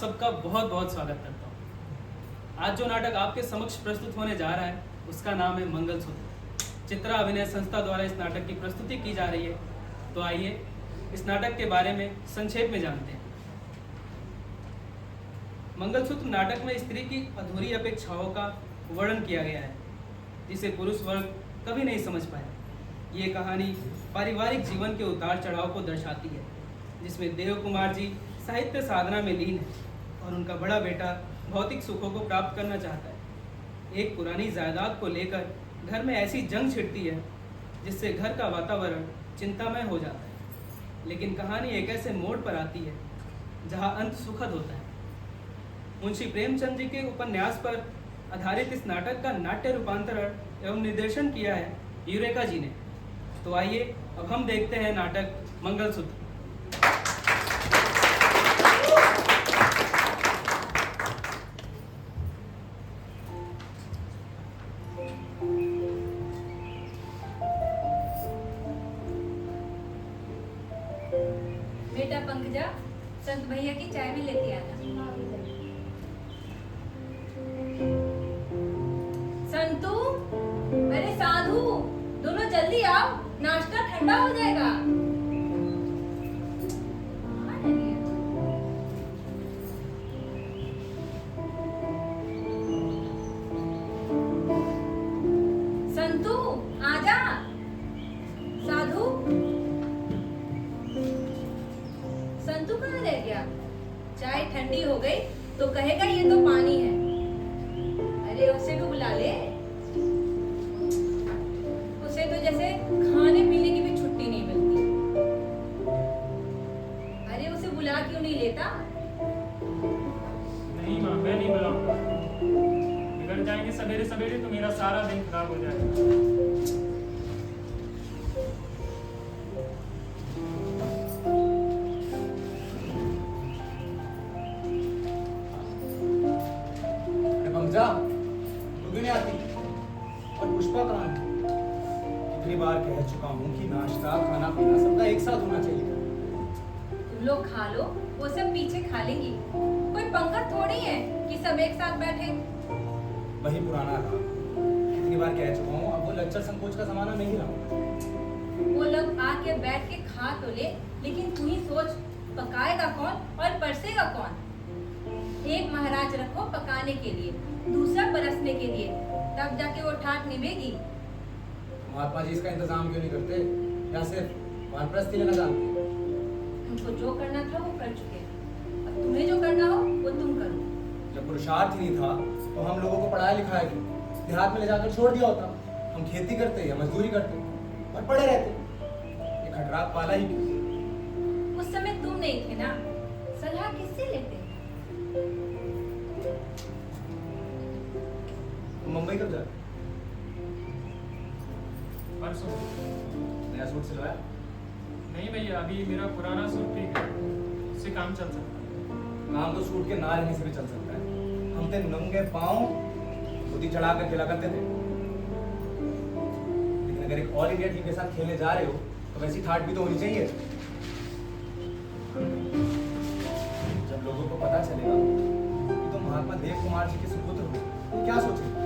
सबका बहुत बहुत स्वागत करता हूँ। आज जो नाटक आपके समक्ष प्रस्तुत होने जा रहा है उसका नाम है मंगलसूत्र। चित्रा अभिनय संस्था द्वारा इस नाटक की प्रस्तुति की जा रही है। तो आइए इस नाटक के बारे में संक्षेप में जानते हैं। मंगलसूत्र नाटक में स्त्री की अधूरी अपेक्षाओं का वर्णन किया गया है जिसे पुरुष वर्ग कभी नहीं समझ पाया। ये कहानी पारिवारिक जीवन के उतार चढ़ाव को दर्शाती है जिसमें देव कुमार जी साहित्य साधना में लीन है और उनका बड़ा बेटा भौतिक सुखों को प्राप्त करना चाहता है। एक पुरानी जायदाद को लेकर घर में ऐसी जंग छिड़ती है जिससे घर का वातावरण चिंतामय हो जाता है। लेकिन कहानी एक ऐसे मोड़ पर आती है जहां अंत सुखद होता है। मुंशी प्रेमचंद जी के उपन्यास पर आधारित इस नाटक का नाट्य रूपांतरण एवं निर्देशन किया है यूरेका जी ने। तो आइए अब हम देखते हैं नाटक मंगलसूत्र। बेटा पंकजा, संत भैया की चाय में लेती आना। संतू, अरे साधु, दोनों जल्दी आओ, नाश्ता ठंडा हो जाएगा। संतू, आजा। साधु, संतू कहाँ रह गया? चाय ठंडी हो गई तो कहेगा ये तो पानी है। अरे उसे भी बुला ले। उसे तो जैसे खाने पीने की भी छुट्टी नहीं मिलती। अरे उसे बुला क्यों नहीं लेता? नहीं माँ, मैं नहीं बुलाऊंगा। बिगड़ जाएंगे सवेरे सवेरे तो मेरा सारा दिन खराब हो जाएगा। तू भी नहीं आती? और पुष्पा कहाँ है? कितनी बार कह चुका हूँ कि नाश्ता खाना पीना सबका एक साथ होना चाहिए। तुम लोग खा लो, वो सब पीछे खा लेंगी। कोई पंकज थोड़ी है कि सब एक साथ बैठे। वही पुराना था। कितनी बार कह चुका हूँ, अब वो लज्जत संकोच का जमाना नहीं रहा। वो लोग आके बैठ के खा तो ले, लेकिन तू ही सोच, पकाएगा कौन और परसेगा कौन? एक महाराज रखो पकाने के लिए, दूसरा परसने के लिए, तब जाके वो ठाट निभेगी। महात्मा जी इसका इंतजाम क्यों नहीं करते? या सिर्फ वानप्रस्थी लेना जानते? उनको जो करना था वो कर चुके, अब तुम्हें जो करना हो वो तुम करो। जब पुरुषार्थ ही नहीं था तो हम लोगों को पढ़ाया लिखाया क्यों? देहात में ले जाकर छोड़ दिया होता। हम खेती करते या मजदूरी करते और पढ़े रहते। ये खटराक पाला ही क्यों? उस समय तुम नहीं थे ना, सलाह किससे लेते? मुंबई कब जा रहे? परसों। नया सूट सिलवाया? नहीं भैया, अभी मेरा पुराना सूट ठीक है, उससे काम चल सकता है। काम तो सूट के ना रहने से भी चल सकता है। हम ते नंगे पाँव धोती चढ़ा कर खेला करते थे। लेकिन अगर एक ऑल इंडिया टीम के साथ खेलने जा रहे हो तो वैसी ठाट भी तो होनी चाहिए। जब लोगों को पता चलेगा कि तुम महात्मा देव कुमार जी के सुपुत्र हो तो क्या सोचेंगे?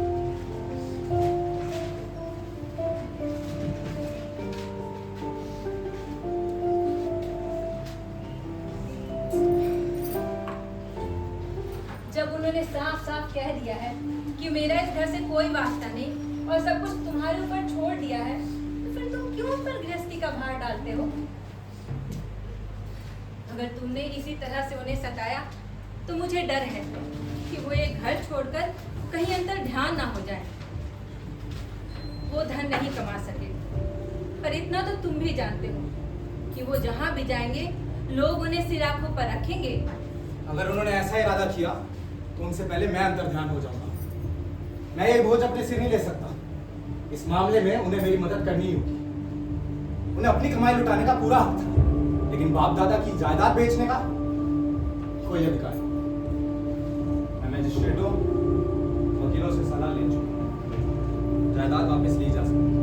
जब उन्होंने साफ साफ कह दिया है कि मेरा इस घर से कोई वास्ता नहीं और सब कुछ तुम्हारे ऊपर छोड़ दिया है, तो फिर तुम क्यों पर गृहस्थी का भार डालते हो? अगर तुमने इसी तरह से उन्हें सताया तो मुझे डर है कि वो ये घर छोड़कर कहीं अंतर ध्यान ना हो जाए। वो धन नहीं कमा सके, पर इतना तो तुम भी जानते हो कि वो जहां भी जाएंगे लोग उन्हें सिर आंखों पर रखेंगे। अगर उन्होंने ऐसा इरादा किया तो उनसे पहले मैं अंतर ध्यान हो जाऊंगा। मैं ये बोझ अपने सिर नहीं ले सकता। इस मामले में उन्हें मेरी मदद करनी ही होगी। उन्हें अपनी कमाई लुटाने का पूरा हक था, लेकिन बाप दादा की जायदाद बेचने का कोई अधिकार नहीं। मैं मजिस्ट्रेटों वकीलों से सलाह ले चुका हूं। जायदाद वापस ली जा सकती है।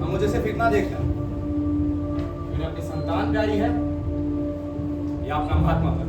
अब मुझे सिर्फ इतना देखना, उन्हें अपनी संतान प्यारी है या अपना महात्मा प्यारा।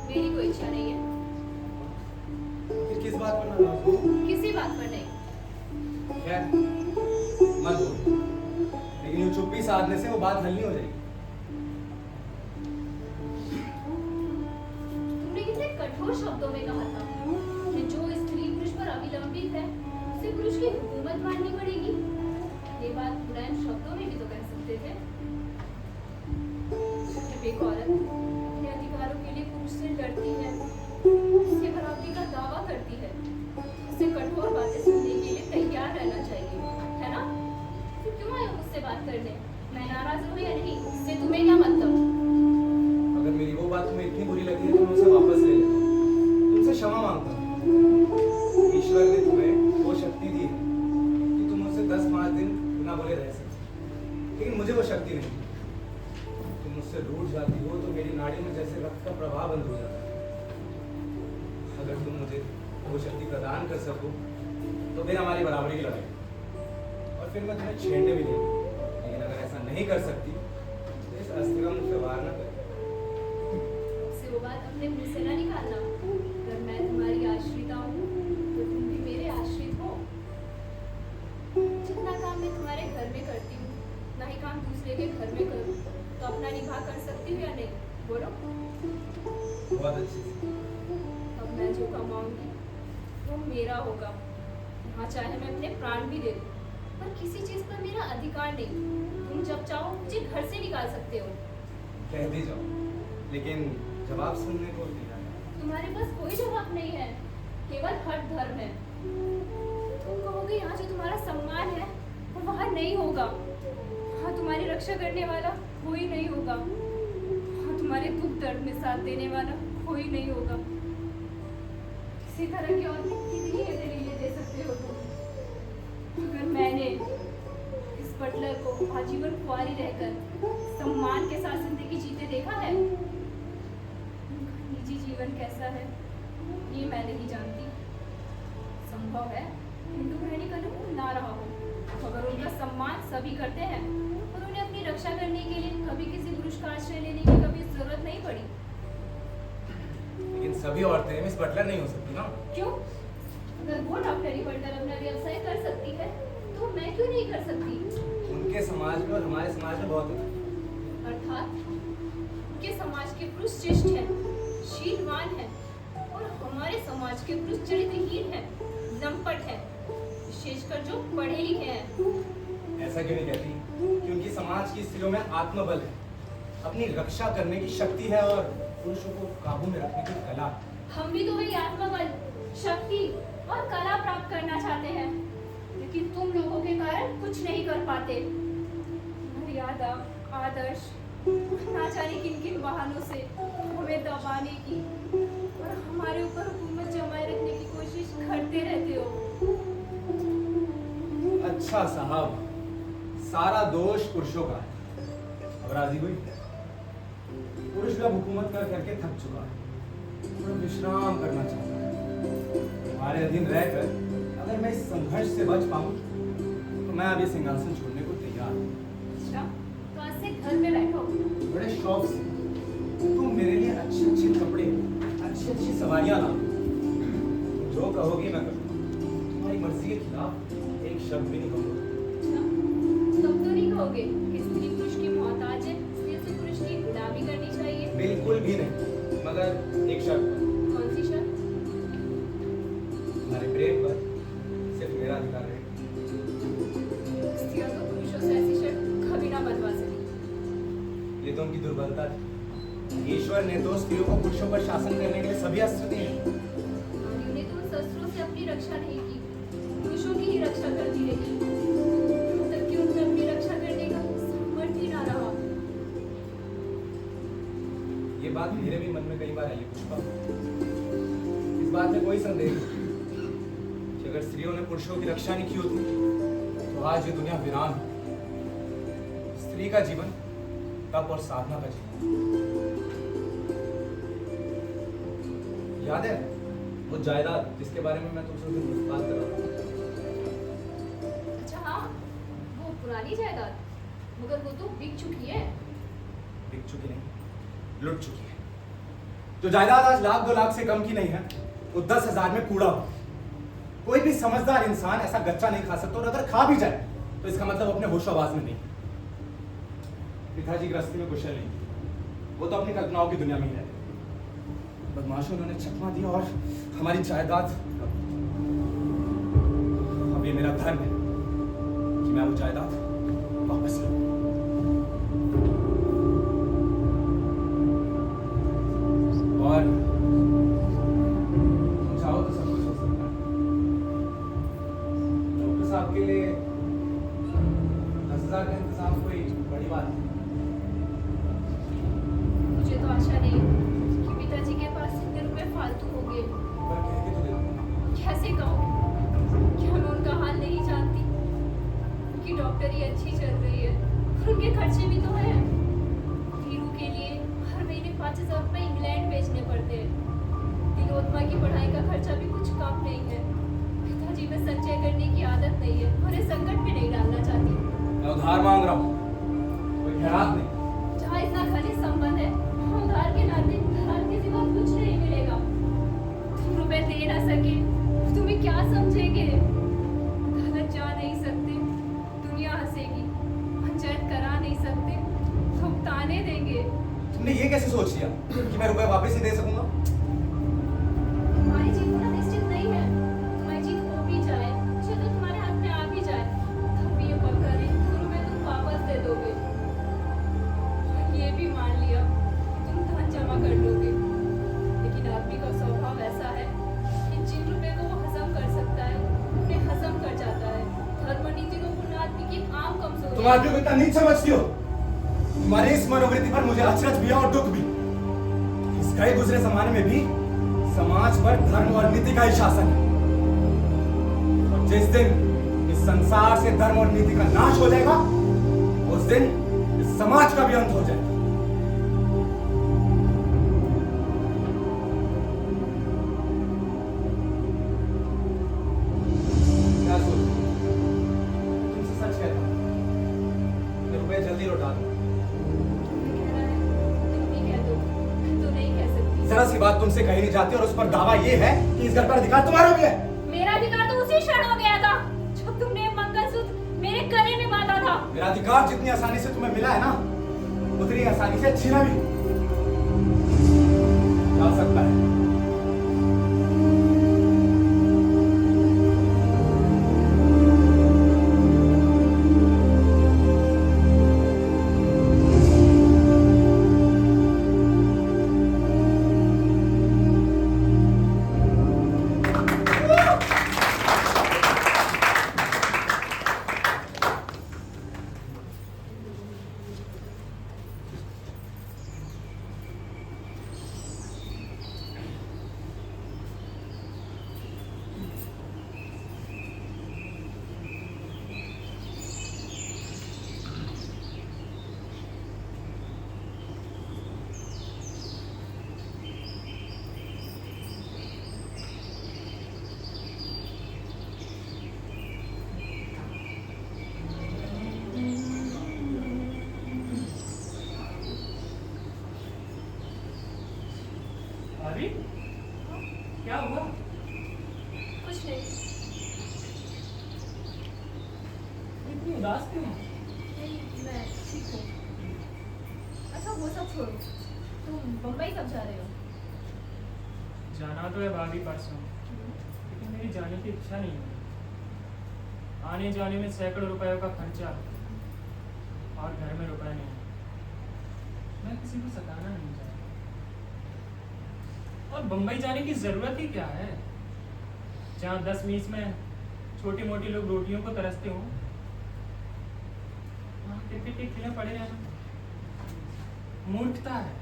मेरी कोई इच्छा नहीं है। फिर किस बात पर नाराज हो? किसी बात पर नहीं। खैर, मत बोलो। लेकिन यूं चुप्पी साधने से वो बात हल नहीं हो जाएगी। तुमने कितने कठोर शब्दों में कहा था कि जो स्त्री पुरुष पर अविलंबित है उसे पुरुष की हुकूमत माननी पड़ेगी। ये बात मुलायम शब्दों में भी तो कह सकते थे। एक औरत अपने अधिकारों के लिए पुरुष से लड़ती है, उसके बराबरी का दावा करती है, उसे कठोर बातें सुनने के लिए तैयार रहना चाहिए, है ना? तो क्यों आए हो मुझसे बात करने? मैं नाराज हूँ या नहीं, इससे तुम्हें क्या मतलब? अगर मेरी वो बात तुम्हें इतनी बुरी लगी है तो मैं उसे वापस ले लेता हूँ। तुमसे क्षमा मांगता हूँ। ईश्वर ने तुम्हें वो शक्ति दी है कि तुम उससे 10-5 दिन बिना बोले रह सकते, लेकिन मुझे वो शक्ति नहीं। तुम मुझसे रूठ जाती हो तो मेरी नाड़ी में जैसे रक्त का प्रवाह बंद हो जाता है। अगर तुम मुझे वो शक्ति प्रदान कर सको तो फिर हमारी बराबरी की लड़ाई, और फिर मैं तुम्हें छेड़ने भी नहीं। लेकिन अगर ऐसा नहीं कर सकती तो इस अस्त्र का मुझसे वार न कर। से वो बात अपने मुंह से ना निकालना। अगर मैं तुम्हारी आश्रिता हूँ तो तुम भी मेरे आश्रित हो। जितना काम मैं तुम्हारे घर में करती हूँ, ना ही काम दूसरे के घर में करूँ, तो अपना निभा कर सकती हूँ या नहीं? बोलो। बहुत अच्छी थी। अब मैं जो कमाऊंगी वो मेरा होगा। यहाँ चाहे मैं अपने प्राण भी दे दूँ, पर किसी चीज पर मेरा अधिकार नहीं। तुम जब चाहो मुझे घर से निकाल सकते हो। कह भी जाओ, लेकिन जवाब सुनने को तैयार है। तुम्हारे पास कोई जवाब नहीं है, केवल हठ धर्म है। तुम कहोगे यहाँ जो तुम्हारा सम्मान है वो वहाँ नहीं होगा। हाँ, तुम्हारी रक्षा करने वाला कोई नहीं होगा। हाँ, तुम्हारे दुख दर्द में साथ देने वाला कोई नहीं होगा। किसी तरह की और कितनी ये दलीलें दे सकते हो तुम? अगर मैंने इस बटलर को आजीवन कुंवारी रहकर सम्मान के साथ जिंदगी जीते देखा है, उनका निजी जीवन कैसा है ये मैं नहीं जानती। संभव है हिंदू गृहिणी का नाम ना रहा हो, मगर उनका सम्मान सभी करते हैं और उन्हें अपनी रक्षा करने के लिए कभी किसी पुरुष का आश्रय लेने की कभी जरूरत नहीं पड़ी। लेकिन सभी औरतें मिस बटलर नहीं हो सकती ना। क्यों? अगर वो डॉक्टरी पढ़कर अपना व्यवसाय कर सकती है तो मैं क्यों नहीं कर सकती? उनके समाज में और हमारे समाज में बहुत है। अर्थात उनके समाज के पुरुष श्रेष्ठ हैं, शीलवान हैं, और हमारे समाज के पुरुष चरित्रहीन हैं, लंपट हैं, विशेषकर जो पढ़े लिखे हैं। ऐसा क्यों नहीं कहती कि उनकी समाज की स्त्रियों में आत्मबल है, अपनी रक्षा करने की शक्ति है और पुरुषों को काबू में रखने की कला। हम भी तो वही आत्मबल, शक्ति और कला प्राप्त करना चाहते हैं, लेकिन तुम लोगों के कारण कुछ नहीं कर पाते। मर्यादा, आदर्श, ना जाने किन किन बहानों से हमें दबाने की और हमारे ऊपर हुकूमत जमाए रखने की कोशिश करते रहते हो। अच्छा साहब, सारा दोष पुरुषों का है। अब राजी हुई? पुरुष भी अब हुकूमत कर करके थक चुका है, थोड़ा विश्राम करना चाहता है। तुम्हारे अधीन रहकर अगर मैं इस संघर्ष से बच पाऊं तो मैं अब ये सिंहासन छोड़ने को तैयार हूं। अच्छा, तो आज से घर में बैठो। बड़े शौक से तुम मेरे लिए अच्छे अच्छे कपड़े, अच्छी अच्छी सवारियां ला। जो कहोगी मैं करूँगा। तुम्हारी मर्जी के खिलाफ एक शब्द भी नहीं कहूँगा। अच्छा, तुम तो नहीं कहोगे कि स्त्री पुरुष की मोहताज है, इसलिए उसे पुरुष की गुलामी करनी चाहिए? बिल्कुल भी नहीं, मगर एक शर्त पर। कौन सी शर्त? तुम्हारे प्रेम पर सिर्फ मेरा अधिकार है। स्त्रियों तो पुरुषों से ऐसी शर्त कभी ना बनवा सकी। ये तो उनकी दुर्बलता थी। ईश्वर ने तो स्त्रियों को पुरुषों पर शासन करने के लिए सभी अस्त्र दिए हैं। नारियों ने तो उन शस्त्रों से अपनी रक्षा नहीं की, पुरुषों की ही रक्षा करती रही, तब कि उनमें अपनी रक्षा करने का सामर्थ्य ही ना रहा। ये बात मेरे भी मन में कई बार आई है पुष्पा। इस बात में कोई संदेह नहीं कि अगर स्त्रियों ने पुरुषों की रक्षा नहीं की होती तो आज ये दुनिया वीरान होती। स्त्री का जीवन तप और साधना का जीवन। याद है वो जायदाद जिसके बारे में मैं तुमसे उस दिन बात कर रहा था? अच्छा हाँ, वो पुरानी जायदाद, मगर वो तो बिक चुकी है। बिक चुकी नहीं, लुट चुकी है। जो जायदाद आज 1-2 लाख से कम की नहीं है, वो 10,000 में कूड़ा हो। कोई भी समझदार इंसान ऐसा गच्चा नहीं खा सकता, और अगर खा भी जाए तो इसका मतलब अपने होशो-हवास में नहीं। पिताजी गृहस्थी में कुशल नहीं, वो तो अपनी कल्पनाओं की दुनिया में ही रहते। बदमाशों ने चकमा दिया और हमारी जायदाद। अब ये मेरा धर्म है कि मैं वो जायदाद वापस लूं। और तुम चाहो तो सब कुछ हो सकता है। डॉक्टर साहब के लिए 10,000 का इंतजाम कोई बड़ी बात नहीं। मुझे तो आशा नहीं कि पिताजी के पास इतने रुपए फालतू होंगे। पर कह के तो देखो। कैसे कहूँ? क्या मैं उनका हाल नहीं जानती? उनकी डॉक्टरी अच्छी चल रही है, उनके खर्चे भी तो हैं। वीरू के लिए हर महीने 5,000 रुपए इंग्लैंड भेजने पड़ते हैं। तिलोत्मा की पढ़ाई का खर्चा भी कुछ कम नहीं है। पिताजी में संचय करने की आदत नहीं है, उन्हें संकट में नहीं डालना चाहती। मैं उधार मांग रहा हूँ, कोई खैरात नहीं। जहाँ इतना खाली संबंध है, वहाँ उधार के नाते उधार के सिवा कुछ नहीं मिलेगा। तुम रुपए दे ना सके, तुम्हें क्या समझेंगे? अदालत जा नहीं सकते, दुनिया हंसेगी। पंचायत करा नहीं सकते, लोग ताने देंगे। तुमने ये कैसे सोच लिया कि मैं रुपए वापस ही दे सकूंगा? तुम्हारी जीत होना निश्चित नहीं है। तुम्हारी जीत हो भी जाए, मुझे तो तुम्हारे हाथ में आ भी जाए, तब भी ये पक्का नहीं कि रुपए तुम वापस दे दोगे। ये भी मान लिया कि तुम धन जमा कर लोगे, लेकिन आदमी का स्वभाव ऐसा है कि जिन रुपए को वो हजम कर सकता है, उन्हें हजम कर जाता है। धर्म और नीति को पूर्ण आदमी की एक आम कमजोरी तुम आदमी को इतना नीच समझती हो? तुम्हारी इस मनोवृत्ति पर मुझे अचरज भी है और दुख भी। इस गए गुजरे जमाने में भी समाज पर धर्म और नीति का ही शासन है, और जिस दिन इस संसार से धर्म और नीति का नाश हो जाएगा, उस दिन इस समाज का भी अंत हो जाएगा। क्या सोच रही हो? तुमसे सच कहता हूं, मैं रुपए जल्दी लौटा दूंगा। तुम भी कह दो, मैं तो नहीं कह सकती। जरा सी बात तुमसे कही नहीं जाती, और उस पर दावा ये है कि इस घर पर अधिकार तुम्हारा भी है। मेरा अधिकार तो उसी क्षण हो गया था जब तुमने मंगलसूत्र मेरे गले में बांधा था। मेरा अधिकार जितनी आसानी से तुम्हें मिला है ना, उतनी आसानी से छीना भी जा सकता है। अरे क्या हुआ? कुछ नहीं। इतनी उदास क्यों है? नहीं, मैं ठीक हूँ। अच्छा वो सब छोड़ो, तुम बम्बई कब जा रहे हो? जाना तो है भाभी परसों, लेकिन मेरी जाने की इच्छा नहीं है। आने जाने में सैकड़ों रुपयों का खर्चा, और घर में रुपए नहीं। मैं किसी को सताना नहीं चाहता, और बम्बई जाने की जरूरत ही क्या है, जहाँ 10-20 में छोटी मोटी लोग रोटियों को तरसते हों, वहाँ टिकट के खिले पड़े रहना मूर्खता है।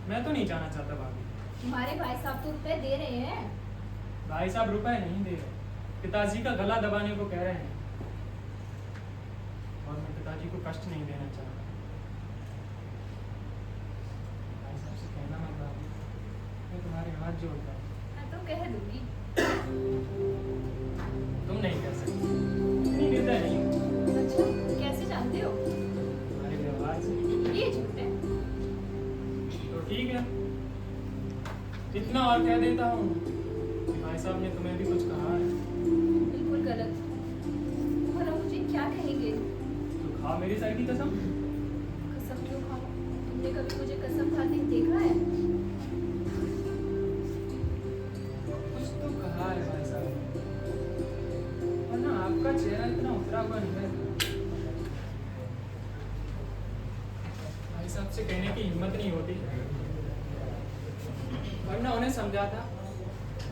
मैं तो नहीं जाना चाहता भाभी। तुम्हारे भाई साहब तो रुपए दे रहे हैं। भाई साहब रुपए नहीं दे रहे, पिताजी का गला दबाने को कह रहे हैं, और मैं पिताजी को कष्ट नहीं देना चाहता। भाई साहब से कहना मत भाभी, मैं तुम्हारे हाथ जोड़ता हूँ। मैं तो कह दूंगी। तुम नहीं कह सकती, इतनी निर्दय नहीं हो। अच्छा, कैसे जानते हो? तुम्हारे व्यवहार से। ये झूठ है। तो ठीक है, इतना और कह देता हूँ कि भाई साहब ने तुम्हें भी कुछ कहा है। बिल्कुल गलत। और अब मुझे क्या कहेंगे? तो खा मेरी साइड की कसम। कसम क्यों खाऊं? तुमने कभी मुझे कसम खाते देखा है? कुछ तो कहा है भाई साहब, वरना आपका चेहरा इतना उतरा हुआ नहीं है। भाई साहब से कहने की हिम्मत नहीं होती, वरना उन्हें समझा था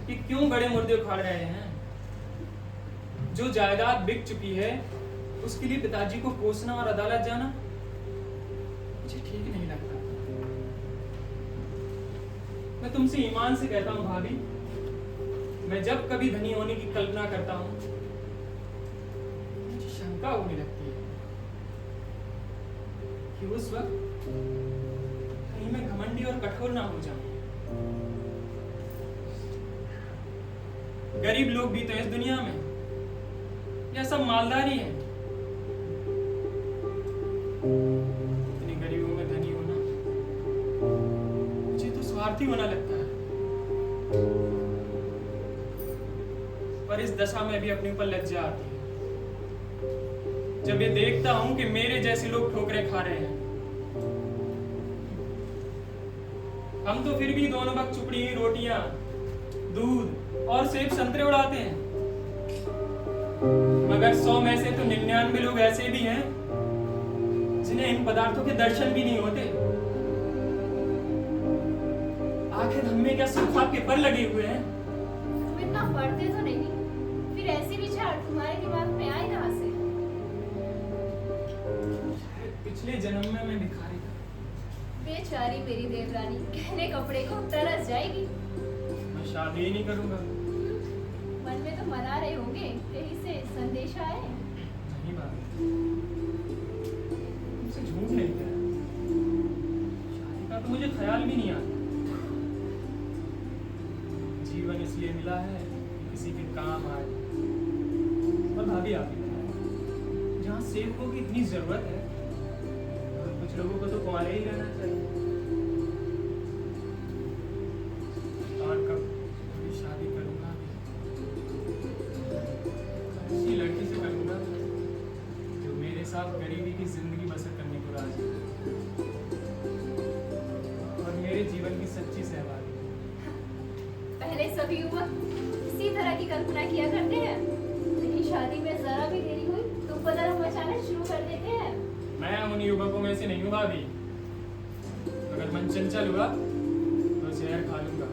कि क्यों बड़े मुर्दे उखाड़ रहे हैं। जो जायदाद बिक चुकी है उसके लिए पिताजी को कोसना और अदालत जाना मुझे ठीक नहीं लगता। मैं तुमसे ईमान से कहता हूँ भाभी, मैं जब कभी धनी होने की कल्पना करता हूँ मुझे शंका होने लगती है कि उस वक्त कहीं मैं घमंडी और कठोर ना हो जाऊं। गरीब लोग भी तो इस दुनिया में, यह सब मालदारी है। इतने गरीबों में धनी होना मुझे तो स्वार्थी होना लगता है। पर इस दशा में भी अपने ऊपर लज्जा आती है जब ये देखता हूं कि मेरे जैसे लोग ठोकरें खा रहे हैं। हम तो फिर भी दोनों वक्त चुपड़ी हुई रोटियां, दूध और सेब संतरे उड़ाते हैं, मगर 100 में से तो 99 लोग ऐसे भी हैं जिन्हें इन पदार्थों के दर्शन भी नहीं होते। आखिर हम में क्या सुख आपके पर लगे हुए हैं? तुम इतना पढ़ते तो नहीं, फिर ऐसे विचार तुम्हारे दिमाग में आए कहाँ से? पिछले जन्म में मैं भिखारी था। बेचारी मेरी देवरानी गहने कपड़े को तरस जाएगी। मैं शादी ही नहीं करूंगा। मन में तो मना रहे होंगे, कहीं से संदेशा है? नहीं बात, तुमसे झूठ नहीं कहा। शादी का तो मुझे ख्याल भी नहीं आता। जीवन इसलिए मिला है कि किसी के काम आए। और भाभी आप ही बताएं, जहाँ सेवकों की इतनी जरूरत है, और कुछ लोगों को तो कुंवारे ही रहना चाहिए। और कब कभी शादी करूंगा, ऐसी लड़की से करूंगा जो मेरे साथ गरीबी की जिंदगी बसर करने को राजी है और मेरे जीवन की सच्ची सहभागी। पहले सभी युवक इसी तरह की कल्पना किया करते हैं, लेकिन शादी में जरा भी देरी हुई तो उपद्रव मचाना शुरू कर देते हैं। मैं उन युवकों में से नहीं हूँ भाभी। अगर मन चंचल हुआ तो जहर खा लूंगा।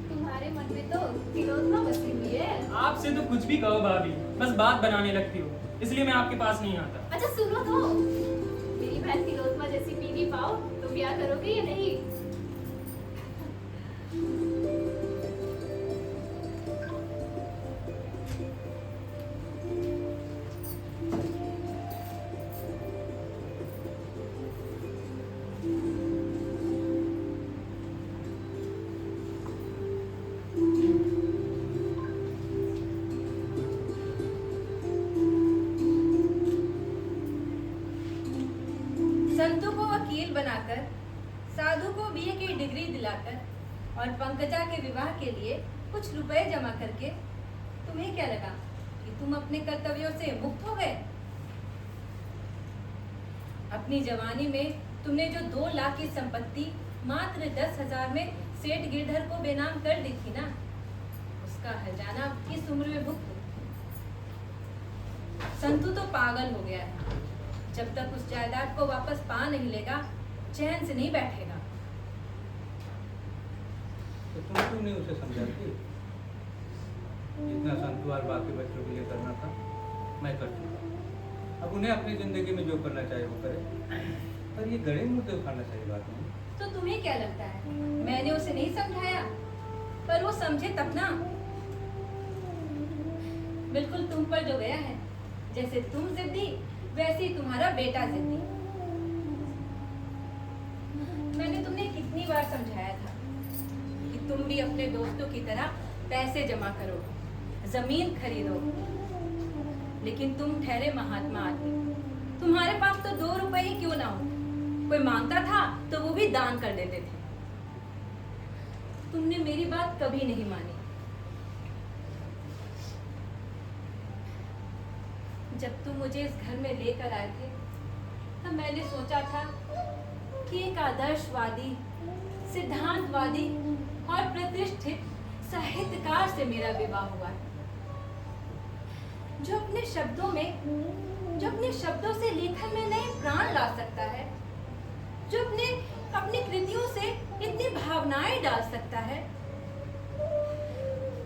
तुम्हारे मन में तो तिलोत्तमा बसी हुई है। आपसे तो कुछ भी कहो भाभी, बस बात बनाने लगती हो, इसलिए मैं आपके पास नहीं आता। अच्छा सुनो तो, मेरी बहन तिलोत्तमा जैसी बीवी पाओ तो ब्याह करोगे या नहीं? संतू को वकील बनाकर, साधु को बीए की डिग्री दिलाकर और पंकजा के विवाह के लिए कुछ रुपए जमा करके तुम्हें क्या लगा कि तुम अपने कर्तव्यों से मुक्त हो गए? अपनी जवानी में तुमने जो 2 लाख की संपत्ति मात्र 10,000 में सेठ गिरधर को बेनाम कर दी थी ना, उसका खजाना इस उम्र में भुगतो। संतू तो पागल हो गया है, जब तक उस जायदाद को वापस पा नहीं लेगा चैन से नहीं बैठेगा। तो तुम क्यों नहीं उसे समझाती? जितना संतु और बाकी बच्चों के लिए करना था मैं कर चुका। अब उन्हें अपनी जिंदगी में जो करना चाहिए वो करे, पर ये गड़े मुर्दे उखाड़ना सही बात नहीं। तो तुम्हें क्या लगता है मैंने उसे नहीं समझाया? पर वो समझे तब ना। बिल्कुल तुम पर जो गया है, जैसे तुम जिद्दी वैसे ही तुम्हारा बेटा जिद्दी। मैंने तुम्हें कितनी बार समझाया था कि तुम भी अपने दोस्तों की तरह पैसे जमा करो, जमीन खरीदो, लेकिन तुम ठहरे महात्मा आदमी। तुम्हारे पास तो 2 रुपए ही क्यों ना हो, कोई मांगता था तो वो भी दान कर देते थे। तुमने मेरी बात कभी नहीं मानी। जब तुम मुझे इस घर में लेकर आए थे तब मैंने सोचा था कि एक आदर्शवादी, सिद्धांतवादी और प्रतिष्ठित साहित्यकार से मेरा विवाह हुआ है, जो अपने शब्दों से लेखन में नए प्राण ला सकता है, जो अपनी कृतियों से इतनी भावनाएं डाल सकता है।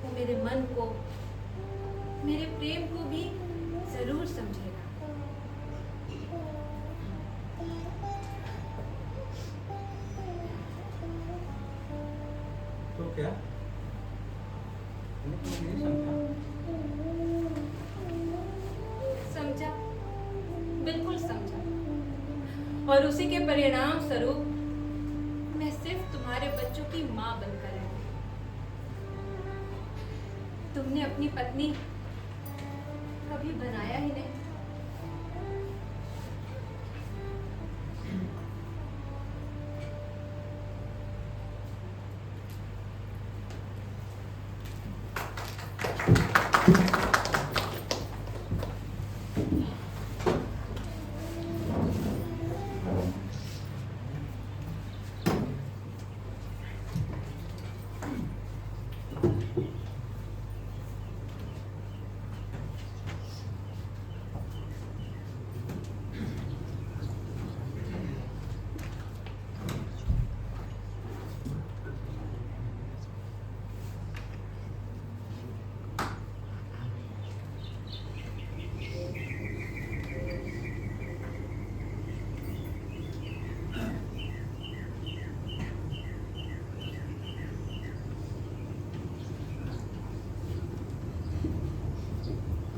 वो मेरे मन को, मेरे प्रेम को भी जरूर समझेगा। तो क्या मैंने तुम्हें नहीं समझा? समझा, बिल्कुल समझा। और उसी के परिणाम स्वरूप मैं सिर्फ तुम्हारे बच्चों की माँ बनकर रही। तुमने अपनी पत्नी कभी बनाया ही नहीं।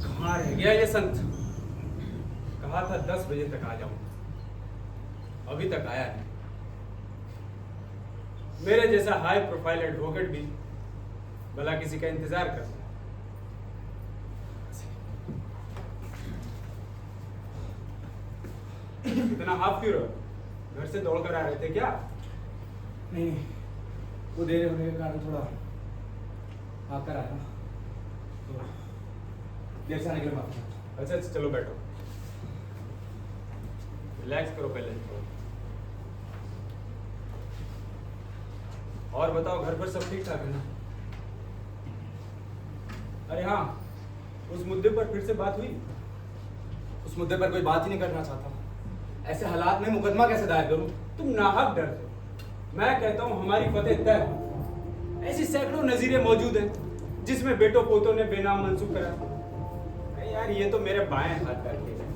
कहाँ रह गया ये संत? कहा था 10 बजे तक आ जाऊंगा, अभी तक आया नहीं। मेरे जैसा हाई प्रोफाइल एडवोकेट भी भला किसी का इंतजार करता है। इतना हाफ क्यों रहो? घर से दौड़कर आ रहे थे क्या? नहीं नहीं, वो देर होने के कारण थोड़ा आकर आया, तो देर से आने के लिए माफी चाहता अच्छा अच्छा, चलो बैठो, रिलैक्स करो पहले। और बताओ, घर पर सब ठीक ठाक है ना? अरे हाँ, उस मुद्दे पर फिर से बात हुई? हूँ। उस मुद्दे पर कोई बात ही नहीं करना चाहता। ऐसे हालात में मुकदमा कैसे दायर करूं? तुम नाहक डरते हो। मैं कहता हूँ हमारी फतेह तय हो। ऐसी सैकड़ों नजीरें मौजूद हैं जिसमें बेटों पोतों ने बेनाम मंसूब करा। नहीं यार, ये तो मेरे बाएं हाथ का खेल है।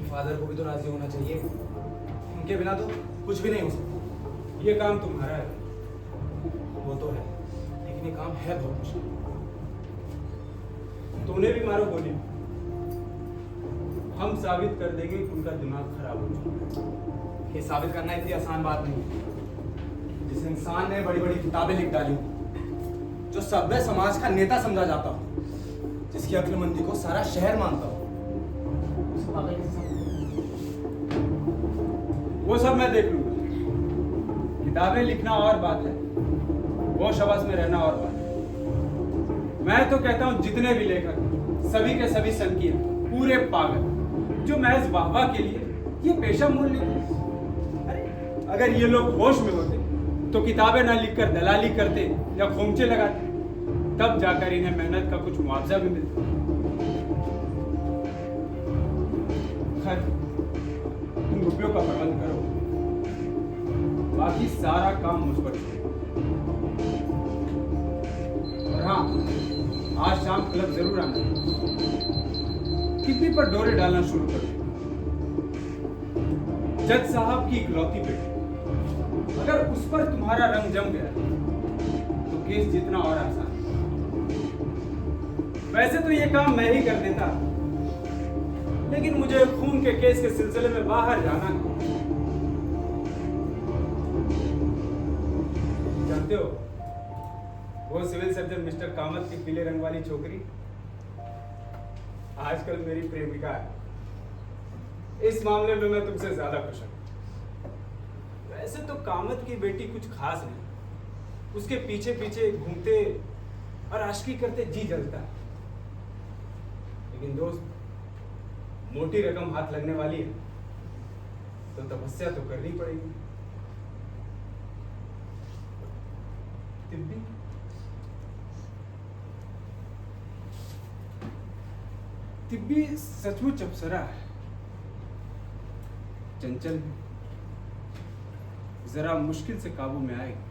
फादर को भी तो राजी होना चाहिए, उनके बिना तो कुछ भी नहीं हो सकता। ये काम तुम्हारा है। वो तो है, लेकिन ये काम है बहुत मुश्किल। तो उन्हें भी मारो गोली, हम साबित कर देंगे कि उनका दिमाग खराब हो चुका है। ये साबित करना इतनी आसान बात नहीं है। जिस इंसान ने बड़ी बड़ी किताबें लिख डाली, जो सभ्य समाज का नेता समझा जाता हो, जिसकी अक्लमंदी को सारा शहर मानता हो, उसे पागल कैसे समझो? वो सब मैं देख लूंगा। किताबें लिखना और बात है, वो शबास में रहना और बात है। मैं तो कहता हूँ जितने भी लेखक, सभी के सभी संकीर्ण, पूरे पागल, जो महज वाहवाह के लिए ये पेशा मोल लेते हैं। अरे अगर ये लोग होश में होते तो किताबें ना लिखकर दलाली करते या खोमचे लगाते, तब जाकर इन्हें मेहनत का कुछ मुआवजा भी मिलता। खैर, तुम रुपयों का प्रबंध करो, बाकी सारा काम मुझ पर छोड़ो। और हाँ, आज शाम क्लब जरूर आना। कितनी पर डोरे डालना शुरू कर दो। जज साहब की इकलौती बेटी, अगर उस पर तुम्हारा रंग जम गया तो केस जीतना और आसान है। वैसे तो ये काम मैं ही कर देता, लेकिन मुझे खून के केस के सिलसिले में बाहर जाना है। जानते हो, वो सिविल सर्जन मिस्टर कामत की पीले रंग वाली छोकरी आजकल मेरी प्रेमिका है। इस मामले में मैं तुमसे ज्यादा खुश हूं। वैसे तो कामत की बेटी कुछ खास नहीं, उसके पीछे पीछे घूमते और आशिकी करते जी जलता है। लेकिन दोस्त, मोटी रकम हाथ लगने वाली है तो तपस्या तो करनी पड़ेगी। तिब्बी तिब्बी सचमुच अप्सरा है, चंचल है, जरा मुश्किल से काबू में आएगी।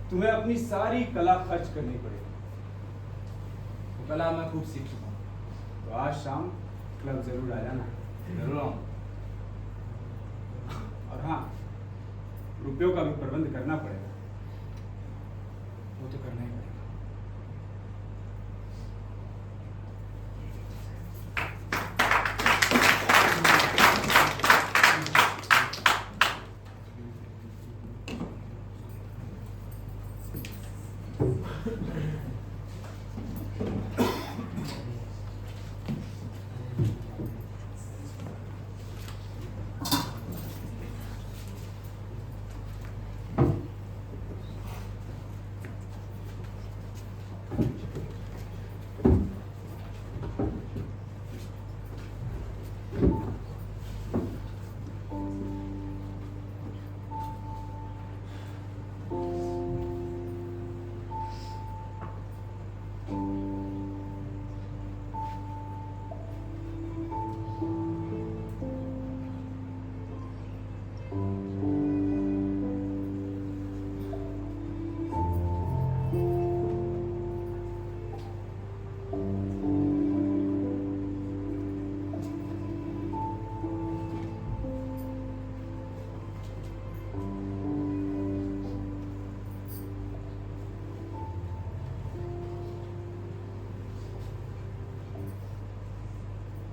तुम्हें अपनी सारी कला खर्च करनी पड़ेगी। वो कला मैं खूब सीख चुका हूं, तो आज शाम क्लब जरूर आ जाना। जरूर आऊं। और हाँ, रुपयों का भी प्रबंध करना पड़ेगा। वो तो करना ही पड़ेगा।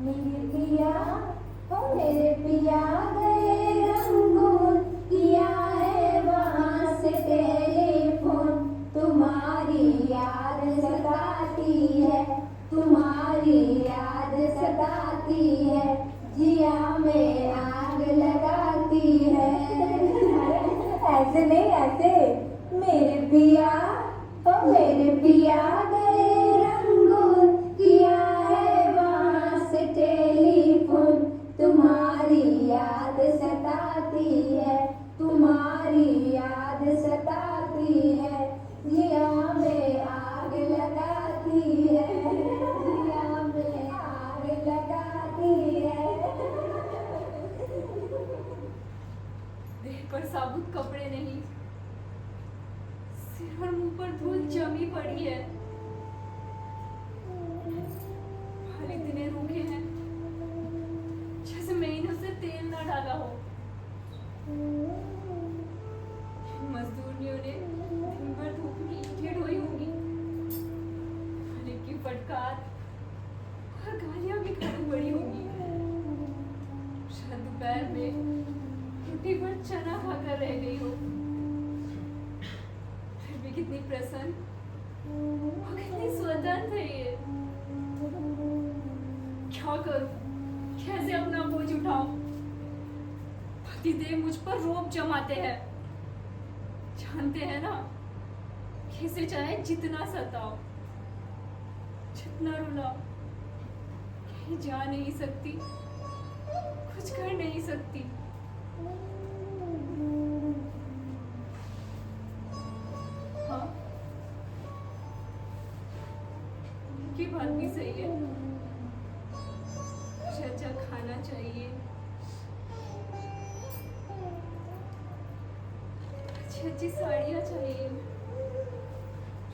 मेरे पिया, ओ मेरे पिया गए रंगून, किया है वहाँ से टेलीफोन। तुम्हारी याद सताती है, तुम्हारी याद सताती है, जिया में आग लगाती है। ऐसे नहीं, ऐसे। मेरे पिया, ओ मेरे पिया गए रंगून, किया है वहाँ से टेलीफोन। तुम्हारी याद सताती है, तुम्हारी याद सताती है, जिया में आग लगाती है, जिया में आग लगाती है। देह पर साबुत कपड़े नहीं, सिर और मुंह पर धूल जमी पड़ी है। बाल इतने रूखे हैं जैसे महीनों से तेल ना डाला हो। मजदूरियों ने दिन भर धूप की ईंटें ढोई होंगी, खाने की फटकार और गालियां भी खानी पड़ी होंगी। शायद दोपहर में रोटी पर चना खाकर रह गई हो, फिर भी कितनी प्रसन्न और कितनी स्वतंत्र है ये। क्या करूं, कैसे अपना बोझ उठाऊं? पतिदेव मुझ पर रोब जमाते हैं। जानते हैं ना, किसे चाहे जितना सताओ, जितना रुलाओ, कहीं जा नहीं सकती, कुछ कर नहीं सकती। हाँ, उनकी बात भी सही है। मुझे अच्छा खाना चाहिए, अच्छी अच्छी साड़ियाँ चाहिए,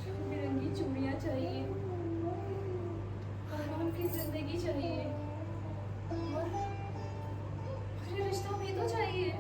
रंग बिरंगी चूड़ियाँ चाहिए, आराम की जिंदगी चाहिए, और मुझे रिश्ता भी तो चाहिए।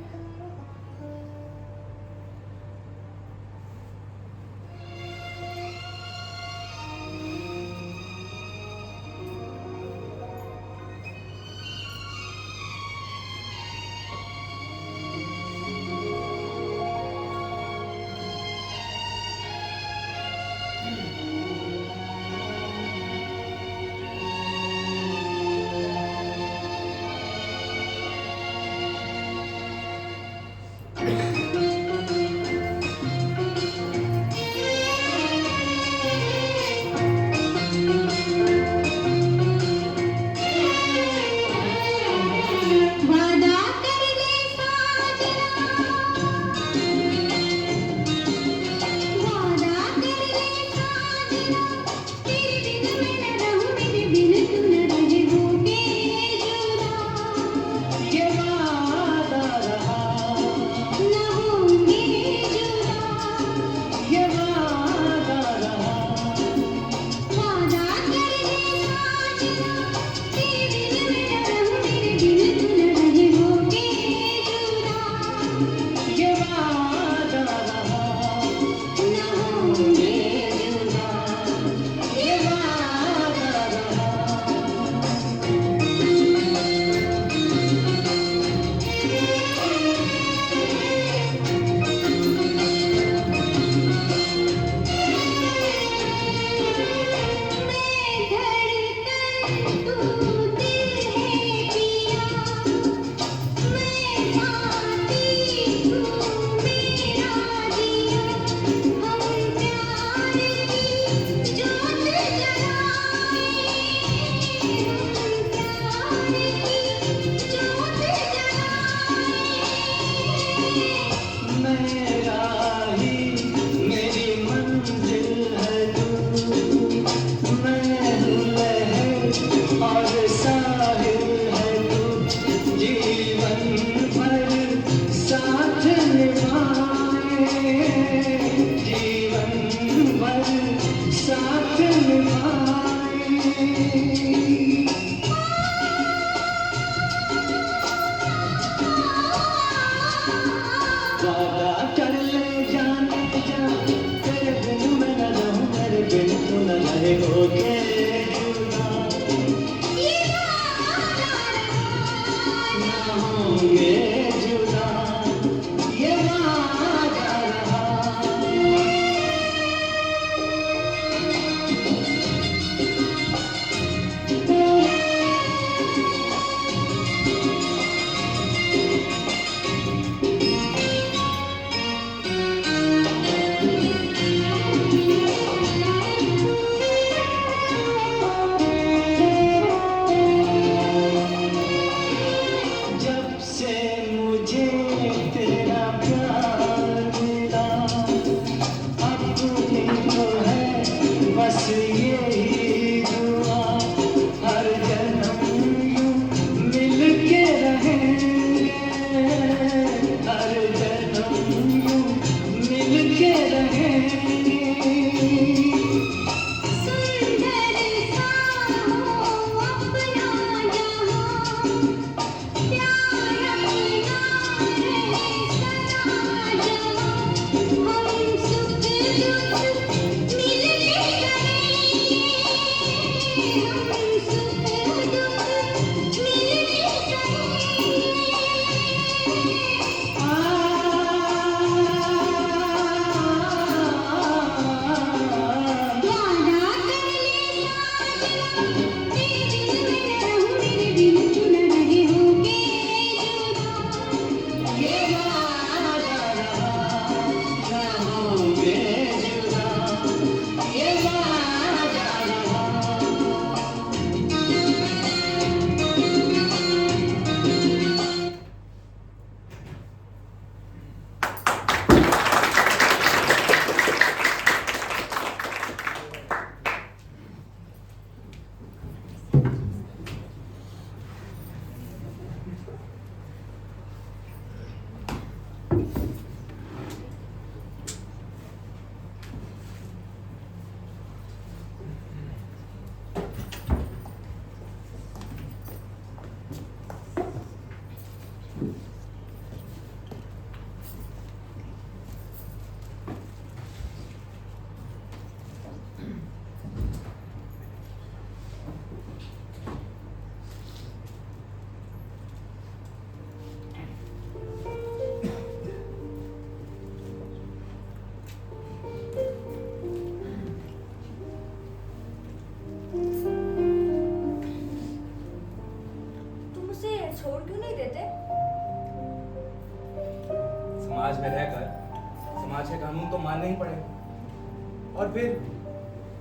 समाज के कानून तो मानने ही पड़ेगा। और फिर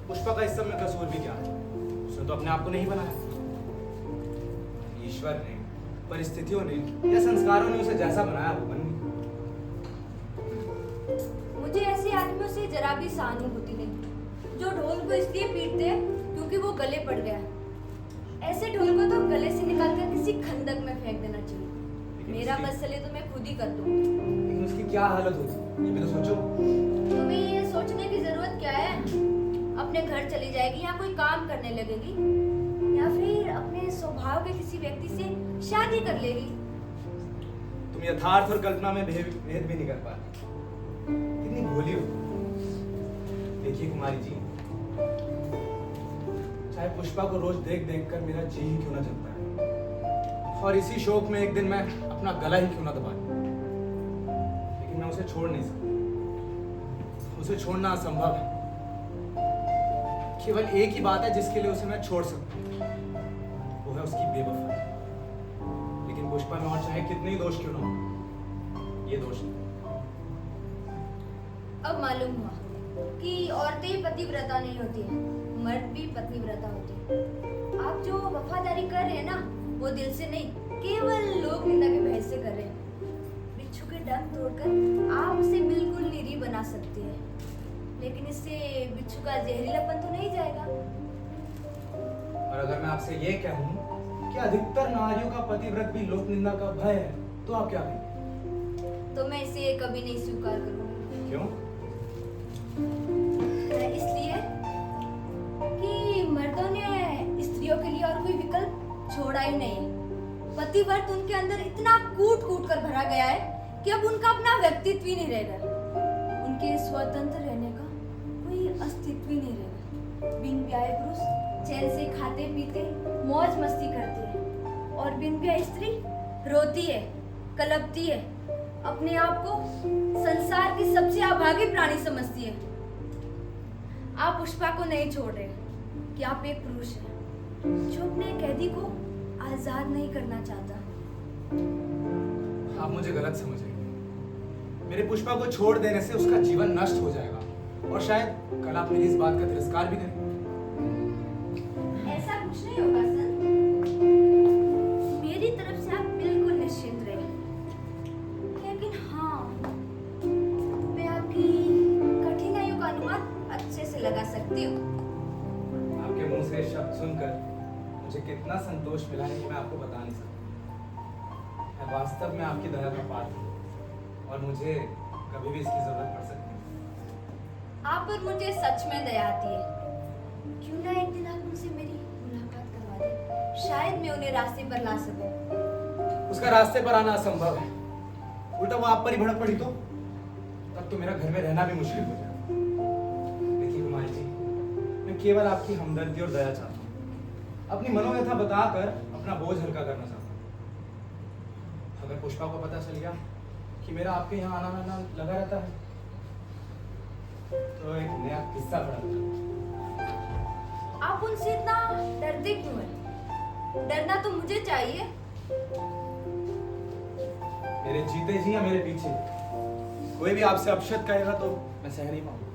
पुष्पा का इस सब में कसूर भी क्या है? उसने तो अपने आप को नहीं बनाया, ईश्वर ने, परिस्थितियों ने या संस्कारों ने उसे जैसा बनाया वो बन गई। मुझे ऐसे आदमियों से जरा भी सहानुभूति नहीं, जो ढोल को इसलिए पीटते हैं क्योंकि वो गले पड़ गया। ऐसे ढोल को तो गले से निकालकर किसी खंडक में फेंक देना चाहिए। मेरा बस चले तो मैं खुद ही कर दूँ। लेकिन उसकी क्या हालत होगी, ये भी तो सोचो। तुम्हें ये सोचने की जरूरत क्या है? अपने घर चली जाएगी या कोई काम करने लगेगी, या फिर अपने स्वभाव के किसी व्यक्ति से शादी कर लेगी। तुम यथार्थ और कल्पना में भेद भी नहीं कर पाते, कितनी भोली हो। देखिए कुमारी जी, चाहे पुष्पा को रोज देख देख कर मेरा जी ही क्यों ना जलता है, और इसी शौक में एक दिन मैं अपना गला ही क्यों ना दबा दूं, लेकिन मैं उसे छोड़ नहीं सकता। उसे छोड़ना असंभव है। केवल एक ही बात है जिसके लिए उसे मैं छोड़ सकता हूँ, वो है उसकी बेवफाई। लेकिन पुष्पा में और चाहे कितने ही दोष क्यों ना हो, ये दोष नहीं। अब मालूम हुआ कि औरतें पतिव्रता नहीं होती हैं, मर्द भी पतिव्रता होते हैं। आप जो वफादारी कर रहे हैं ना, वो दिल से नहीं, केवल लोक निंदा के भय से कर रहे हैं। बिच्छू के डंक तोड़कर आप उसे बिल्कुल निरी बना सकते हैं, लेकिन इससे बिच्छू का जहरीलापन तो नहीं जाएगा। और अगर मैं आपसे ये कहूं कि अधिकतर नारियों का पतिव्रत भी लोक निंदा का भय है, तो आप क्या कहेंगे? तो मैं इसे कभी नहीं स्वीकार करूंगी। क्यों? इसलिए कि मर्दों ने स्त्रियों के लिए और कोई विकल्प छोड़ा ही नहीं है। पतिव्रत उनके अंदर इतना कूट कूट कर भरा गया है कि अब उनका अपना व्यक्तित्व ही नहीं रहेगा। उनके स्वतंत्र रहने का कोई अस्तित्व ही नहीं रहेगा। बिन ब्याहे पुरुष चैन से खाते पीते मौज मस्ती करते हैं, और बिन ब्याही स्त्री रोती है, कलपती है, अपने आप को संसार की सबसे अभागी प्राणी समझती है। आप पुष्पा को नहीं छोड़ रहे कि आप एक पुरुष हैं जो अपने कैदी को आजाद नहीं करना चाहता। आप मुझे गलत समझ रहे हैं। मेरे पुष्पा को छोड़ देने से उसका जीवन नष्ट हो जाएगा, और शायद कल आप मेरी इस बात का तिरस्कार भी करेंगे। ऐसा कुछ नहीं होगा सर, मेरी तरफ से आप बिल्कुल निश्चिंत रहिए। लेकिन हाँ, मैं आपकी कठिनाइयों का अनुमान अच्छे से लगा सकती हूँ। आपके मुंह से शब्द सुनकर मुझे कितना संतोष मिला है कि मैं आपको बता नहीं सकता। मैं वास्तव में आपकी दया का पात्र हूँ, और मुझे कभी भी इसकी जरूरत पड़ सकती है। आप पर मुझे सच में दया आती है। क्यों ना एक दिन आप उनसे मेरी मुलाकात करवा दें, शायद मैं उन्हें रास्ते पर ला सकूं। उसका रास्ते पर आना असंभव है। उल्टा वो आप पर ही भड़क पड़ी तो तब तो मेरा घर में रहना भी मुश्किल हो जाएगा। देखिए कुमारी जी, मैं केवल आपकी हमदर्दी और दया चाहता हूँ। अपनी मनोव्यथा बताकर अपना बोझ हल्का करना चाहता हूँ। अगर पुष्पा को पता चल गया कि मेरा आपके यहाँ आना जाना लगा रहता है, तो एक नया किस्सा पड़ा। आप उनसे इतना डरते क्यों हैं? डरना तो मुझे चाहिए। मेरे जीते जी या मेरे पीछे कोई भी आपसे अपशब्द कहेगा तो मैं सह नहीं पाऊंगा।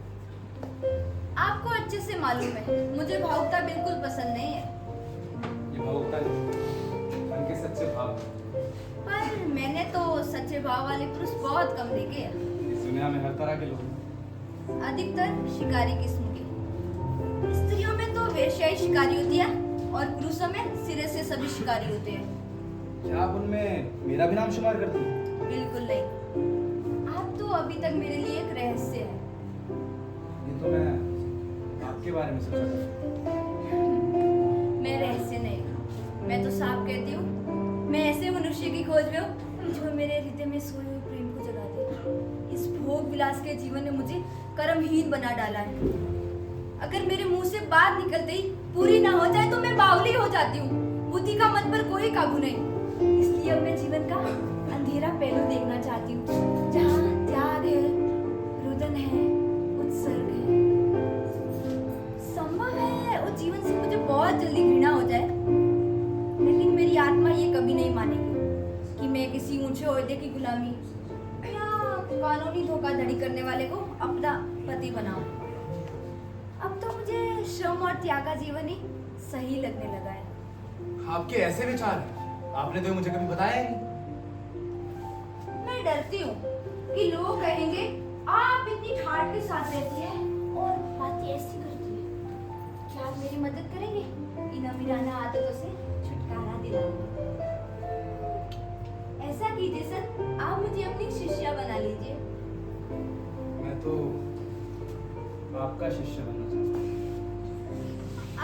आपको अच्छे से मालूम है मुझे भावुकता बिल्कुल पसंद नहीं है। ये भावुकता नहीं, मन के सच्चे भाव। पर मैंने तो सच्चे भाव वाले पुरुष बहुत कम देखे हैं। इस दुनिया में हर तरह के लोग हैं। अधिकतर शिकारी किस्म के। स्त्रियों में तो वेश्याई शिकारी होती है, और पुरुषों में सिरे से सभी शिकारी होते हैं। क्या आप उनमें मेरा भी नाम शुमार करती हैं? बिल्कुल नहीं। आप तो अभी तक मेरे लिए एक रहस्य है। ये तो मैं आपके बारे में सोचा था। मैं रहस्य नहीं, मैं तो साफ कहती हूँ, मैं ऐसे मनुष्य की खोज में हूँ जो मेरे हृदय में सोए हुए प्रेम को जगा दे। इस भोग विलास के जीवन ने मुझे कर्महीन बना डाला है। अगर मेरे मुंह से बात निकलते ही पूरी ना हो जाए तो मैं बावली हो जाती हूँ। बुद्धि का मन पर कोई काबू नहीं। इसलिए अब मैं जीवन का अंधेरा पहलू देखना चाहती हूँ, जहाँ त्याग है, रुदन है, उत्सर्ग है। संभव है उस जीवन से मुझे बहुत जल्दी घृणा हो जाए, लेकिन मेरी आत्मा ये कभी नहीं मानेगी कि मैं किसी ऊंचे ओहदे की गुलामी या कानूनी धोखाधड़ी करने वाले को अपना पति बनाऊं। अब तो मुझे श्रम और त्याग का जीवन ही सही लगने लगा है। आपके ऐसे विचार हैं, आपने तो मुझे कभी बताया ही नहीं। मैं डरती हूँ कि लोग कहेंगे आप इतनी ठाट के साथ रहती है और बातें ऐसी करती है। क्या आप मेरी मदद करेंगे इन अमीराना आदतों से छुटकारा दिलाने? ऐसा कीजिए सर, आप मुझे अपनी शिष्या बना लीजिए। मैं तो आपका शिष्य बनना चाहता हूँ।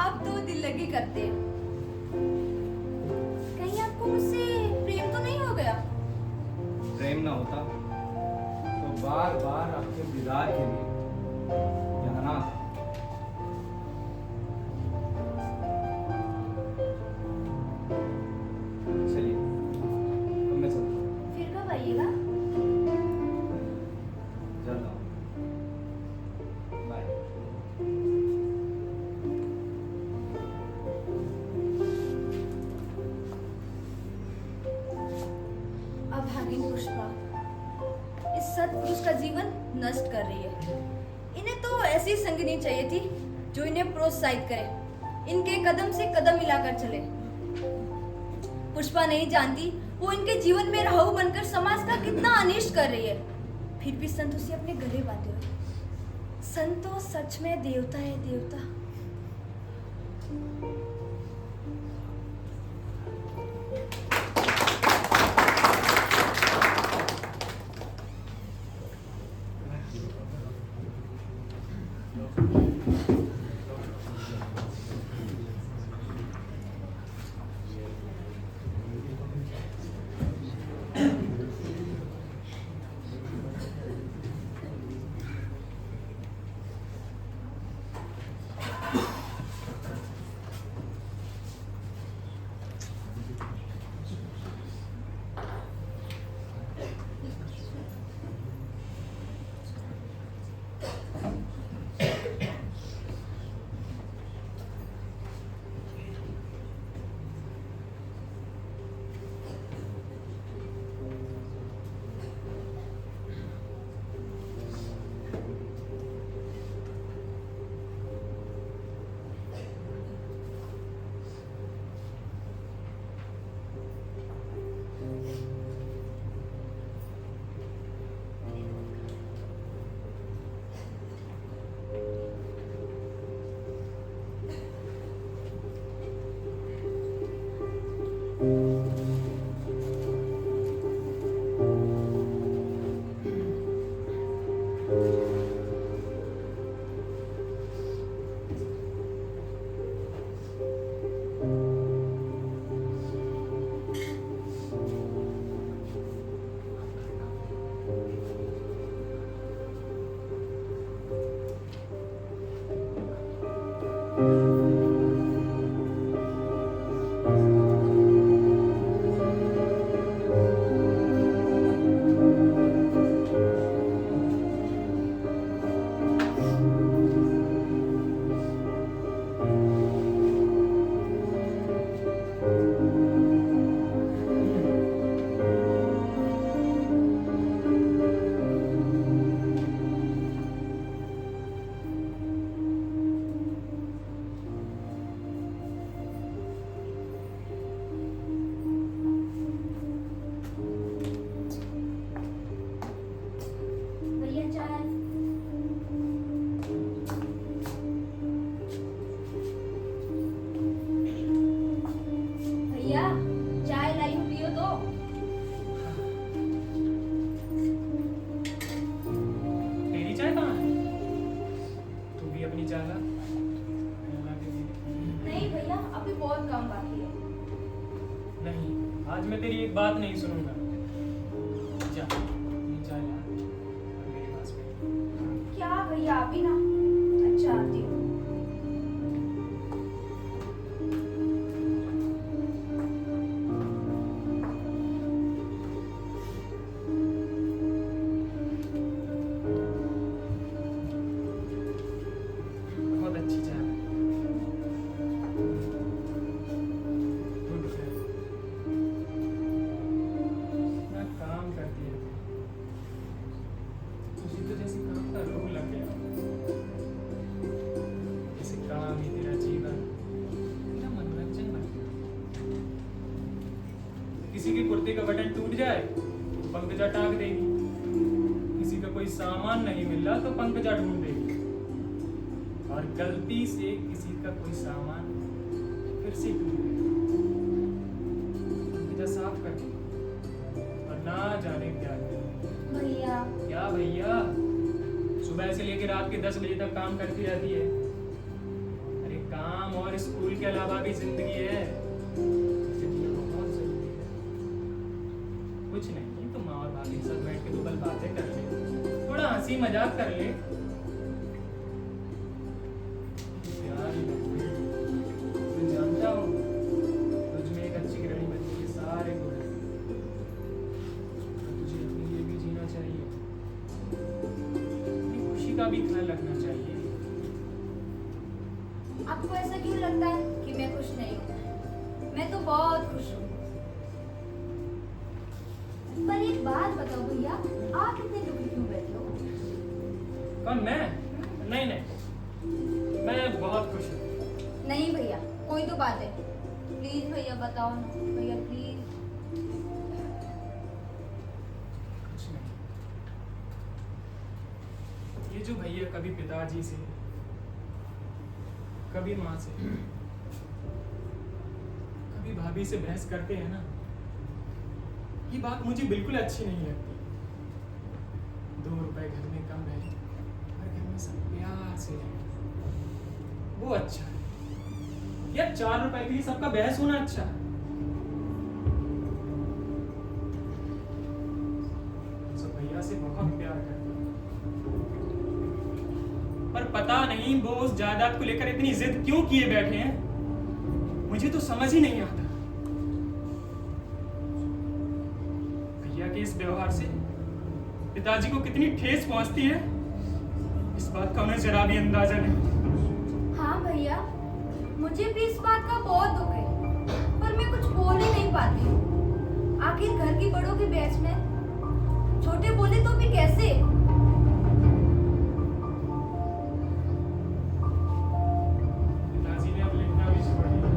आप तो दिल लगी करते हो। कहीं आपको मुझसे प्रेम तो नहीं हो गया? प्रेम ना होता तो बार बार आपके दीदार के लिए यहाँ ना आता। चलिए अब मैं चलता हूँ। फिर कब आइएगा? जाता हूँ। बाय। अभागिन पुष्पा इस सत्पुरुष का जीवन नष्ट कर रही है। इन्हें तो ऐसी संगिनी चाहिए थी जो इन्हें प्रोत्साहित करे, इनके कदम से कदम मिलाकर चले। पुष्पा नहीं जानती वो इनके जीवन में राहु बनकर समाज का कितना अनिष्ट कर रही है। फिर भी संत उसे अपने गले बांधे हुए। संतो सच में देवता है, देवता। आज मैं तेरी एक बात नहीं सुनूंगा। जा ये चाय ला और मेरे पास बैठ। क्या भैया, आप ही ना। अच्छा आती हूँ। बहुत अच्छी चाय है। Good friend. ना काम करती है, उसी तो जैसी काम कर के कुर्ते का बटन टूट जाए तो पंकजा टांग देगी, किसी का कोई सामान नहीं मिल रहा तो पंकजा ढूंढ देगी, और गलती से किसी का कोई सामान फिर से टूट गया, पंकजा साफ कर देगी और ना जाने क्या करेगी। भैया क्या भैया, सुबह से लेकर रात के 10 बजे तक काम करती रहती है। अरे काम और स्कूल के अलावा भी जिंदगी है, जिंदगी बहुत जरूरी है। कुछ नहीं तो माँ और भाभी के साथ बैठ के 2 पल बातें कर ले, थोड़ा हंसी मजाक कर ले। प्यार ही नहीं। मैं जानता हूँ तुझ में एक अच्छी गृहिणी बनने के सारे गुण हैं, तुझे अपने लिए भी जीना चाहिए, खुशी का भी ख्याल रखना चाहिए। आपको ऐसा क्यों लगता है कि मैं खुश नहीं हूँ? मैं तो बहुत खुश हूँ। पर एक बात बताओ भैया, आप इतने दुखी क्यों बैठे हो? कौन, मैं? नहीं नहीं, मैं बहुत खुश हूँ। नहीं भैया, कोई तो बात है। प्लीज भैया बताओ ना, भैया प्लीज। कुछ नहीं, ये जो भैया कभी पिताजी से, कभी माँ से, कभी भाभी से बहस करते हैं ना, ये बात मुझे बिल्कुल अच्छी नहीं लगती। 2 रुपए घर में कम रहे और घर में सब प्यार से रहे, वो अच्छा है। या 4 रुपए के लिए सबका बहस होना अच्छा है। सब भैया से बहुत प्यार करते हैं, पर पता नहीं वो उस जायदाद को लेकर इतनी जिद क्यों किए बैठे हैं, मुझे तो समझ ही नहीं आता। भैया के इस व्यवहार से पिताजी को कितनी ठेस पहुंचती है, इस बात का उन्हें जरा भी अंदाजा नहीं। हाँ भैया, मुझे भी इस बात का बहुत दुख है, पर मैं कुछ बोल ही नहीं पाती हूँ। आखिर घर की बड़ों के बीच में छोटे बोले तो भी कैसे? पिताजी ने अब लिखना भी छोड़ दिया,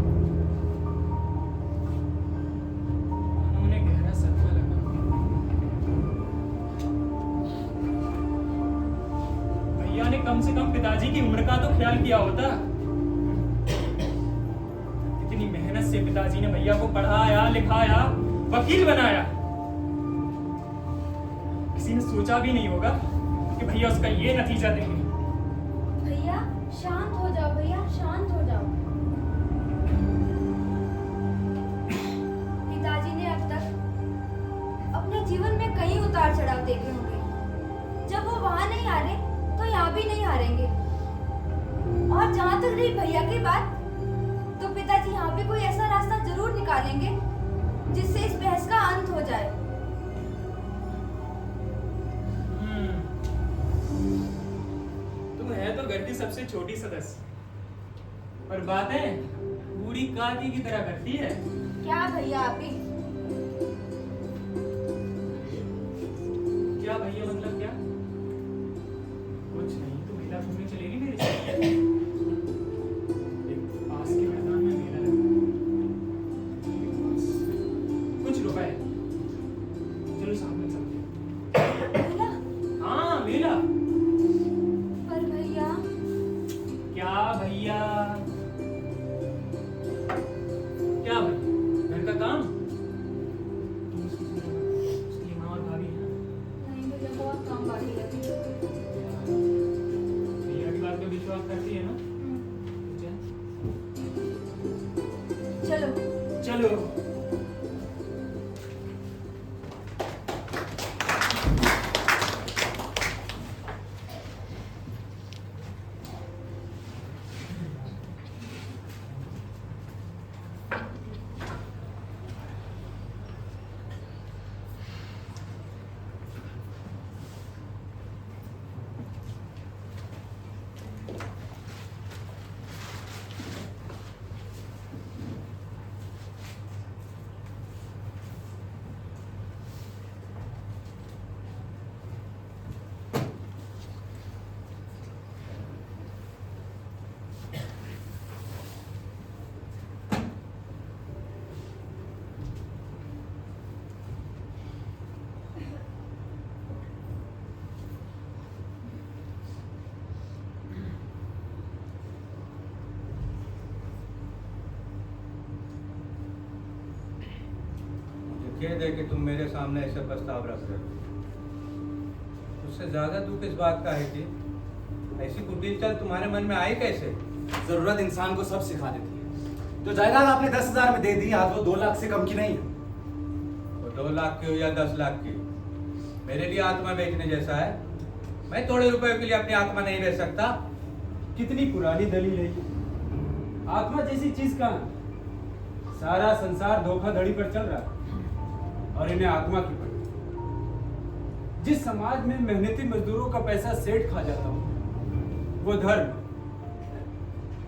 उन्होंने गहरा सदमा लगा। भैया ने कम से कम पिताजी की उम्र का तो ख्याल किया होता। इतनी मेहनत से पिताजी ने भैया को पढ़ाया लिखाया, वकील बनाया, किसी ने सोचा भी नहीं होगा कि भैया उसका ये नतीजा देंगे। भैया शांत हो जाओ, भैया शांत हो जाओ। पिताजी ने अब तक अपने जीवन में कई उतार चढ़ाव देखे होंगे। जब वो वहां नहीं हारे तो यहाँ भी नहीं हारेंगे। और जहां तक रही भैया की बात, तो पिताजी यहाँ पे कोई ऐसा रास्ता जरूर निकालेंगे जिससे इस बहस का अंत हो जाए। तुम है तो घर की सबसे छोटी सदस्य, पर बातें बूढ़ी काकी की तरह करती है। क्या भैया आप ही? क्या भैया मतलब क्या? कुछ नहीं, तो मेला घूमने चलेगी मेरे साथ? एक पास के मैदान में मेला लगा, कुछ रुपए, चलो साथ में चलते हैं। भैया, हाँ मेला। पर भैया क्या भैया? क्या भैया? घर का काम? उसकी माँ और भाभी है ना? नहीं भैया, बहुत काम बाकी है अभी। भैया की बात पे विश्वास करती है ना? चलो चलो। खेद है कि तुम मेरे सामने ऐसे प्रस्ताव रख रहे हो। उससे ज्यादा दुख इस बात का है कि ऐसी कुटिल चाल तुम्हारे मन में आई कैसे? जरूरत इंसान को सब सिखा देती है। जो जायदाद आपने 10,000 में दे दी, आज वो 2 लाख से कम की नहीं है। वो 2 लाख की हो या 10 लाख की, मेरे लिए आत्मा बेचने जैसा है। मैं थोड़े रुपयों के लिए अपनी आत्मा नहीं बेच सकता। कितनी पुरानी दलील है ये। आत्मा जैसी चीज कहाँ है? सारा संसार धोखाधड़ी पर चल रहा है और इन्हें आत्मा की पड़ी। जिस समाज में मेहनती मजदूरों का पैसा सेठ खा जाता हो, वो धर्म,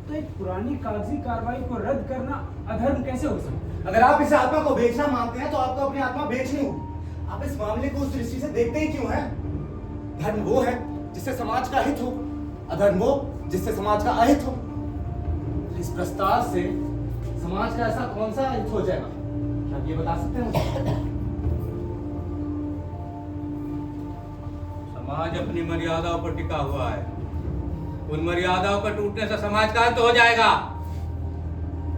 तो एक पुरानी कागजी कार्रवाई को रद्द करना अधर्म कैसे हो सकता है? अगर आप इस आत्मा को बेचना मानते हैं तो आपको अपनी आत्मा बेचनी होगी। आप इस मामले को उस दृष्टि से देखते ही क्यों हैं? धर्म वो है जिससे समाज का हित हो, अधर्म वो जिससे समाज का अहित हो। इस प्रस्ताव से समाज का ऐसा कौन सा हित हो जाएगा, क्या आप ये बता सकते हैं मुझे? समाज अपनी मर्यादाओं पर टिका हुआ है। उन मर्यादाओं का टूटने से समाज का अंत हो जाएगा।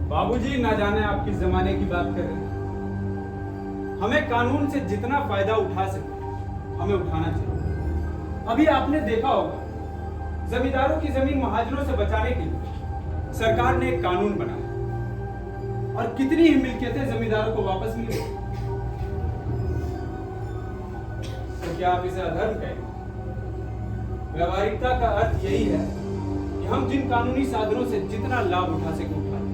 बाबूजी, ना जाने आप किस जमाने की बात कर रहे हैं। हमें कानून से जितना फायदा उठा सके हमें उठाना चाहिए। अभी आपने देखा होगा, जमींदारों की जमीन महाजनों से बचाने के लिए सरकार ने एक कानून बनाया और कितनी ही मिल्कियतें जमींदारों को वापस मिली। तो क्या आप इसे अधर्म कहेंगे? व्यावहारिकता का अर्थ यही है कि हम जिन कानूनी साधनों से जितना लाभ उठा सके उठा लें।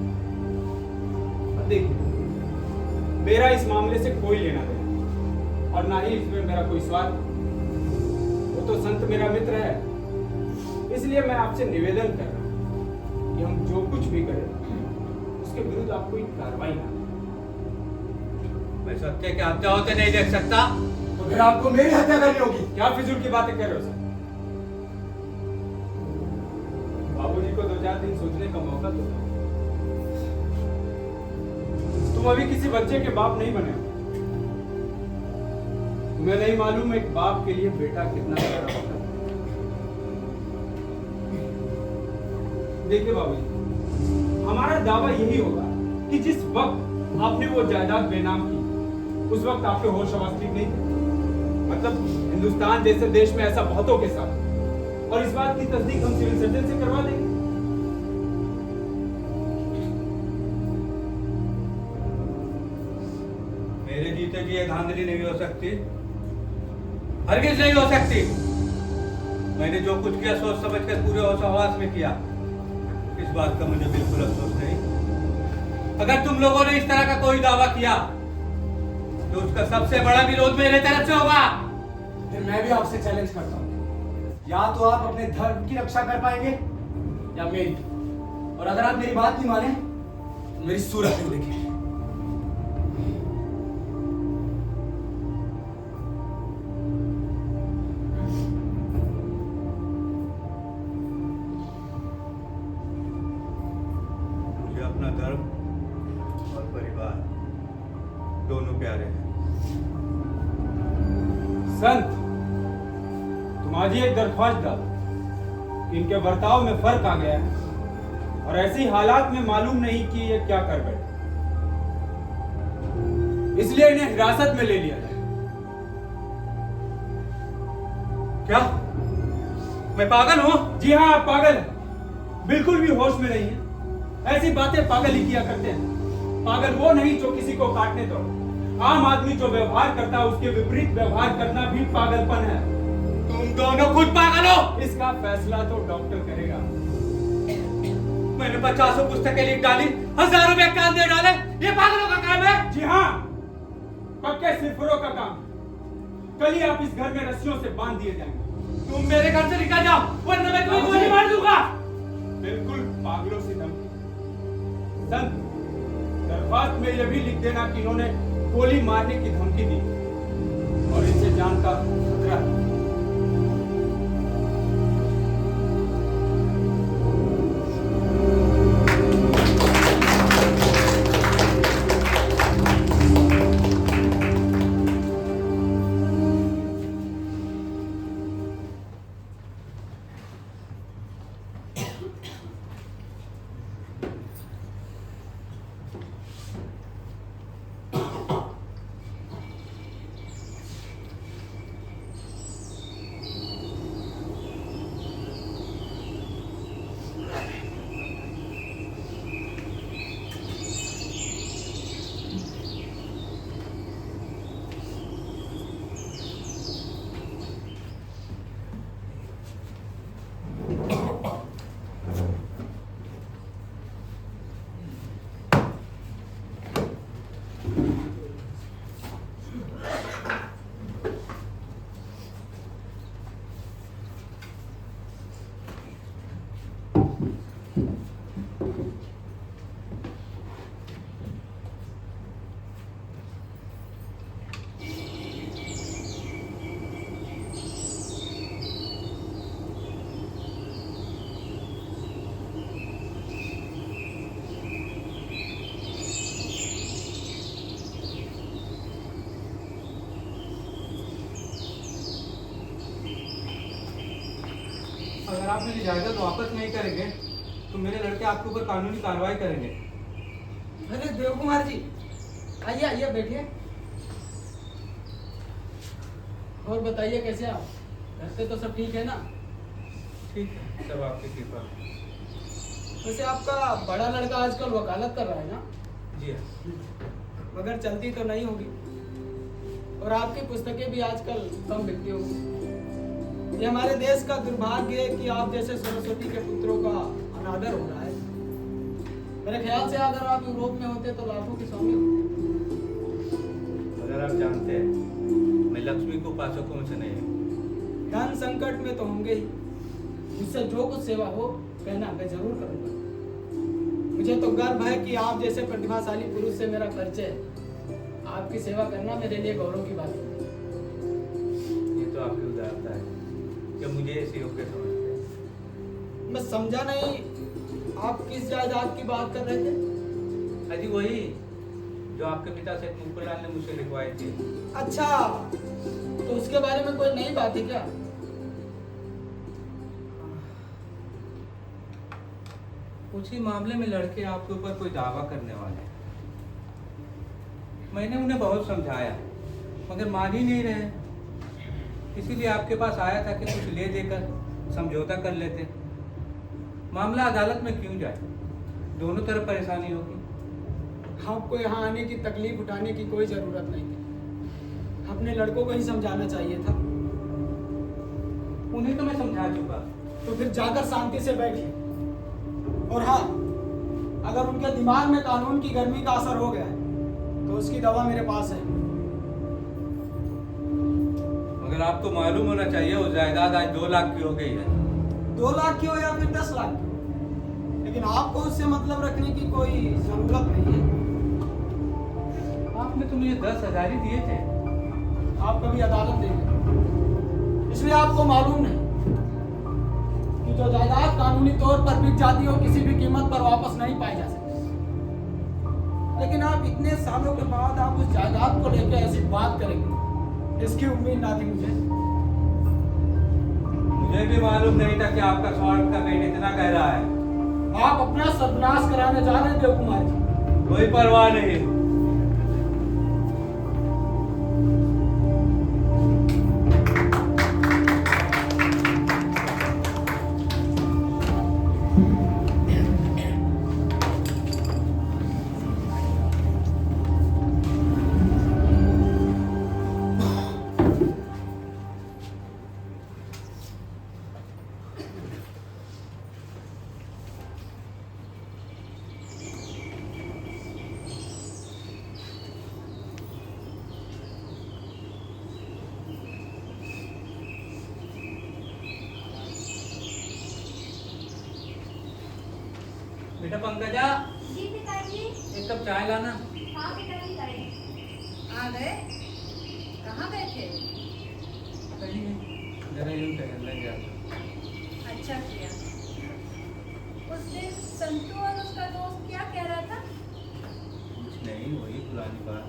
और देखिए, मेरा इस मामले से कोई लेना देना और ना ही इसमें मेरा कोई स्वार्थ। वो तो संत मेरा मित्र है, इसलिए मैं आपसे निवेदन कर रहा हूं कि हम जो कुछ भी करें उसके विरुद्ध आप कोई कार्रवाई ना करें। मैं सत्य के हत्या होते नहीं देख सकता। तो फिर आपको मेरी हत्या करनी होगी। क्या फिजूल की बातें कर रहे हो सर? बाबूजी को 2-4 दिन सोचने का मौका दो। तुम अभी किसी बच्चे के बाप नहीं बने हो। तुम्हें नहीं मालूम एक बाप के लिए बेटा कितना प्यारा होता है। देखिए बाबूजी, हमारा दावा यही होगा कि जिस वक्त आपने वो जायदाद बेनाम की, उस वक्त आपके होश हवास ठीक नहीं थे। मतलब हिंदुस्तान जैसे देश में ऐसा बहुतों के साथ, और इस बात की तस्दीक हम सिविल सर्जन से करवा देंगे। मेरे जीते जी ये धांधली नहीं हो सकती, हरगिज नहीं हो सकती। मैंने जो कुछ किया सोच समझ कर पूरे होश हवास में किया। इस बात का मुझे बिल्कुल अफसोस नहीं। अगर तुम लोगों ने इस तरह का कोई दावा किया तो उसका सबसे बड़ा विरोध मेरे तरफ से होगा। फिर मैं भी आपसे चैलेंज करता हूँ, या तो आप अपने धर्म की रक्षा कर पाएंगे या मेरी। और अगर आप मेरी बात नहीं माने तो मेरी सूरत भी देखिए। मुझे अपना धर्म और परिवार दोनों प्यारे हैं। संत, तुम आज ही एक दरख्वास्त डालो कि इनके बर्ताव में फर्क आ गया है और ऐसी हालात में मालूम नहीं कि ये क्या कर बैठे, इसलिए इन्हें हिरासत में ले लिया जाए। क्या मैं पागल हूं? जी हाँ, आप पागल हैं, बिल्कुल भी होश में नहीं है। ऐसी बातें पागल ही किया करते हैं। पागल वो नहीं जो किसी को काटने दो। आम आदमी जो व्यवहार करता है उसके विपरीत व्यवहार करना भी पागलपन है। तुम दोनों खुद पागल हो। इसका फैसला तो डॉक्टर करेगा। मैंने 50 पुस्तकें लिख डाली, हजारों रुपए कान दे डाले, ये पागलों का काम है। जी हाँ, पक्के सिरफुरों का काम। कल ही आप इस घर में रस्सियों से बांध दिए जाएंगे। तुम मेरे घर से निकल जाओ वरना मैं तुम्हें गोली मार दूंगा। बिल्कुल पागलों से धमकी। संत, दरख्वास्त में यह भी लिख देना कि इन्होंने गोली मारने की धमकी दी और इनसे जान का खतरा है। अगर आप मेरी जायदाद वापस नहीं करेंगे तो मेरे लड़के आपके ऊपर कानूनी कार्रवाई करेंगे। अरे देव कुमार जी, आइए आइए बैठिए। और बताइए कैसे आप? घर पे तो सब ठीक है ना? ठीक है, सब आपकी कृपा। वैसे आपका बड़ा लड़का आजकल वकालत कर रहा है ना? जी हाँ। मगर चलती तो नहीं होगी, और आपकी पुस्तकें भी आजकल कम बिकती होगी। ये हमारे देश का दुर्भाग्य है कि आप जैसे सरस्वती के पुत्रों का अनादर हो रहा है। मेरे ख्याल से अगर आप यूरोप में होते तो लाखों की स्वामी होते। अगर आप जानते हैं मैं लक्ष्मी को उपासकों में से नहीं हूँ। धन संकट में तो होंगे ही। मुझसे जो कुछ सेवा हो कहना, मैं जरूर करूंगा। मुझे तो गर्व है कि आप जैसे प्रतिभाशाली पुरुष से मेरा परिचय है। आपकी सेवा करना मेरे लिए गौरव की बात है। ये तो आपकी उदारता है कि मुझे ऐसे योग्य समझते हैं। मैं समझा नहीं, आप किस जायदाद की बात कर रहे थे? अजी वही जो आपके पिता से मुकुलाल ने मुझसे लिखवाई थी। अच्छा, तो उसके बारे में कोई नई बात है क्या? उसी मामले में लड़के आपके ऊपर कोई दावा करने वाले हैं। मैंने उन्हें बहुत समझाया मगर मान ही नहीं रहे, इसीलिए आपके पास आया था कि कुछ ले देकर समझौता कर लेते। मामला अदालत में क्यों जाए, दोनों तरफ परेशानी होगी। आपको यहाँ आने की तकलीफ उठाने की कोई जरूरत नहीं थी। अपने लड़कों को ही समझाना चाहिए था। उन्हें तो मैं समझा चुका। तो फिर जाकर शांति से बैठिए। और हाँ, अगर उनके दिमाग में कानून की गर्मी का असर हो गया है तो उसकी दवा मेरे पास है। मगर आपको मालूम होना चाहिए वो जायदाद आज 2 लाख की हो गई है। 2 लाख की हो या फिर 10 लाख की हो, लेकिन आपको उससे मतलब रखने की कोई जरूरत नहीं है। आपने तो मुझे 10,000 ही दिए थे। आप कभी अदालत देंगे, इसलिए आपको मालूम नहीं कि जो जायदाद कानूनी तौर पर बिक जाती हो किसी भी कीमत पर वापस नहीं पाई जा सकती। लेकिन आप इतने सालों के बाद आप उस जायदाद को लेकर ऐसी बात करेंगे, इसकी उम्मीद ना थी मुझे। मुझे भी मालूम नहीं था कि आपका स्वार्थ का पेट इतना गहरा है। आप अपना सर्वनाश कराने जा रहे हैं देव कुमार जी। कोई परवाह नहीं। बेटा पंकजा, जी पिताजी। एक कप चाय लाना। हाँ पिताजी लाए। आ गए? कहाँ गए थे? कहीं नहीं, जरा यूं टहलने गया था। अच्छा किया। उस दिन संतू और उसका दोस्त क्या कह रहा था? कुछ नहीं, वही पुरानी बात।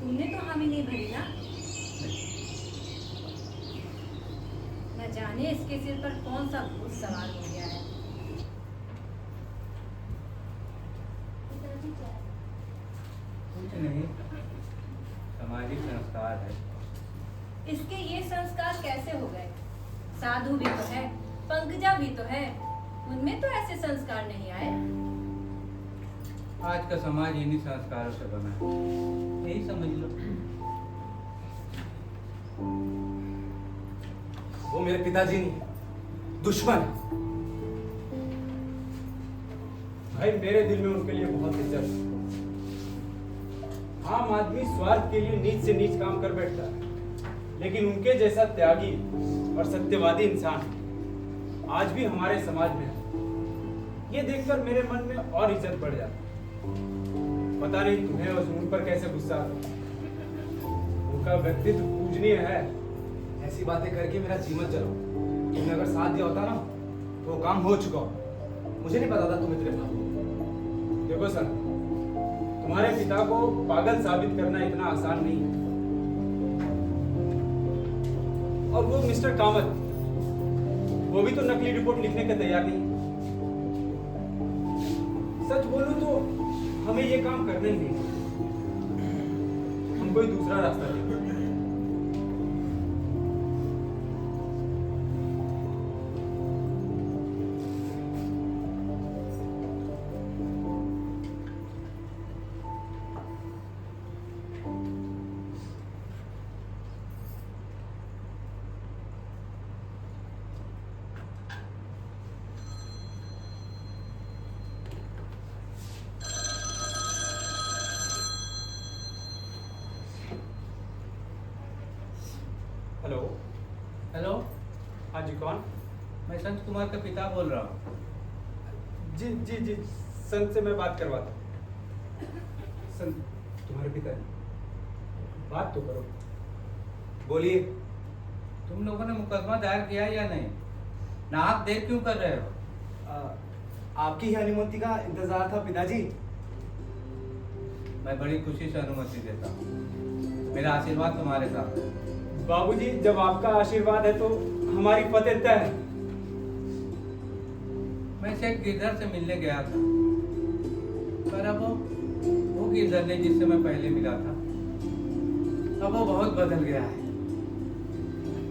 तुमने तो हामी नहीं भरी ना? न जाने इसके सिर पर कौन सा भूत सवार हो गया है। कुछ नहीं, सामाजिक संस्कार है। इसके ये संस्कार कैसे हो गए? साधु भी तो है, पंकजा भी तो है, उनमें तो ऐसे संस्कार नहीं आए। आज का समाज इन्हीं संस्कारों से बना है, यही समझ लो। वो मेरे पिताजी नहीं, दुश्मन है। भाई मेरे दिल में उनके लिए बहुत इज्जत है। आम आदमी स्वार्थ के लिए नीच से नीच काम कर बैठता है, लेकिन उनके जैसा त्यागी और सत्यवादी इंसान आज भी हमारे समाज में है। ये देखकर मेरे मन में और इज्जत बढ़ जाती है। पता नहीं तुम्हें और उन पर कैसे गुस्सा आता है। उनका व्यक्तित्व पूजनीय है। ऐसी बातें करके मेरा जीवन चलो। तुमने अगर साथ दिया होता ना तो वो काम हो चुका होता। मुझे नहीं पता था तुम इतने भावुक हो। देखो सर, तुम्हारे पिता को पागल साबित करना इतना आसान नहीं है। और वो मिस्टर कामत, वो भी तो नकली रिपोर्ट लिखने के तैयार नहीं। सच बोलूं तो हमें ये काम करने ही नहीं, हम कोई दूसरा रास्ता देखें। हेलो। हेलो, हाँ जी, कौन? मैं संत कुमार का पिता बोल रहा हूँ। जी जी जी, संत से मैं बात करवाता। संत तुम्हारे पिता जी, बात तो करो, बोलिए। तुम लोगों ने मुकदमा दायर किया या नहीं? नाहक देर क्यों कर रहे हो? आपकी ही अनुमति का इंतजार था पिताजी। मैं बड़ी खुशी से अनुमति देता हूँ। मेरा आशीर्वाद तुम्हारे साथ है। बाबूजी, जब आपका आशीर्वाद है तो हमारी फतेह तय है। मैं शेख गिरधर से मिलने गया था, पर अब वो गिरधर नहीं जिससे मैं पहले मिला था, अब वो बहुत बदल गया है।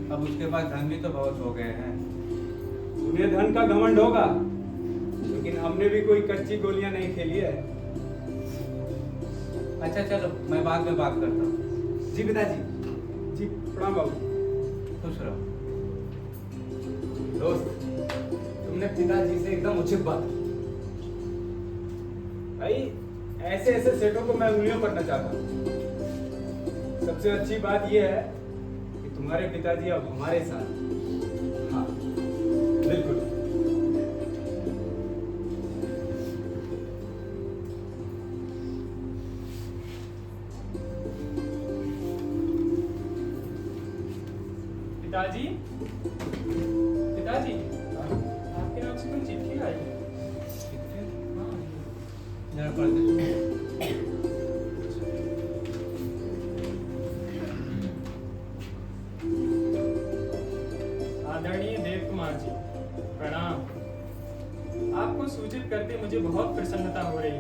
अब उसके पास धन भी तो बहुत हो गए हैं। उन्हें धन का घमंड होगा, लेकिन हमने भी कोई कच्ची गोलियां नहीं खेली है। अच्छा चलो, मैं बाद में बात करता हूँ। जी पिताजी। जी प्रणाम बाबू। खुश रहो। दोस्त, तुमने पिताजी से एकदम उचित बात की। भाई, ऐसे ऐसे सेठों को मैं उंगलियों पर नचाता हूँ। सबसे अच्छी बात यह है कि तुम्हारे पिताजी अब हमारे साथ हैं। हाँ, बिल्कुल। पिताजी, पिताजी, आपके नाम से कोई चिट्ठी आई है? हाँ। जरा पढ़ के सुनो। आदरणीय देव कुमार जी, प्रणाम। आपको सूचित करके मुझे बहुत प्रसन्नता हो रही है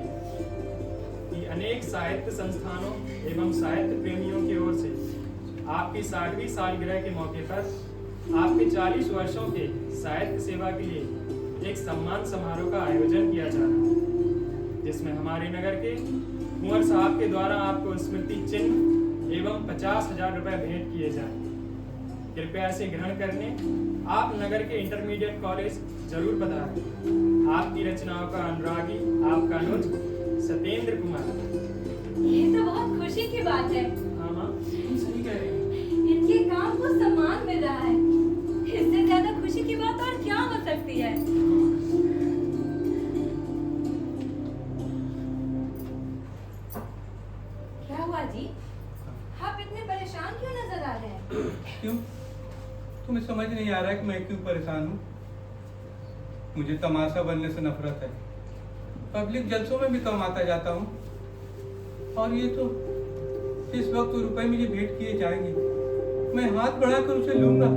कि अनेक साहित्य संस्थानों एवं साहित्य प्रेमियों की ओर से आपकी 60वीं सालगिरह के मौके पर आपके 40 वर्षों के साहित्य सेवा के लिए एक सम्मान समारोह का आयोजन किया जा रहा है, जिसमें हमारे नगर के कुंवर साहब के द्वारा आपको स्मृति चिन्ह एवं 50,000 रुपए भेंट किए जाएं। कृपया इसे ग्रहण करने आप नगर के इंटरमीडिएट कॉलेज जरूर पधारें। आपकी रचनाओं का अनुरागी आपका अनुज सत्येंद्र कुमार। ये तो बहुत खुशी की बात है। हाँ माँ, तुम सही कह रही हो। इनके काम को सम्मान मिल रहा है, इससे ज्यादा खुशी की बात और क्या हो सकती है। क्या हुआ जी? आप इतने परेशान क्यों नजर आ रहे हैं? क्यों? तुम्हें समझ नहीं आ रहा है कि मैं क्यों परेशान हूँ? मुझे तमाशा बनने से नफरत है। पब्लिक जलसों में भी कम आता जाता हूँ, और ये तो इस वक्त रुपए मुझे भेंट किए जाएंगे, मैं हाथ बढ़ाकर उसे लूंगा।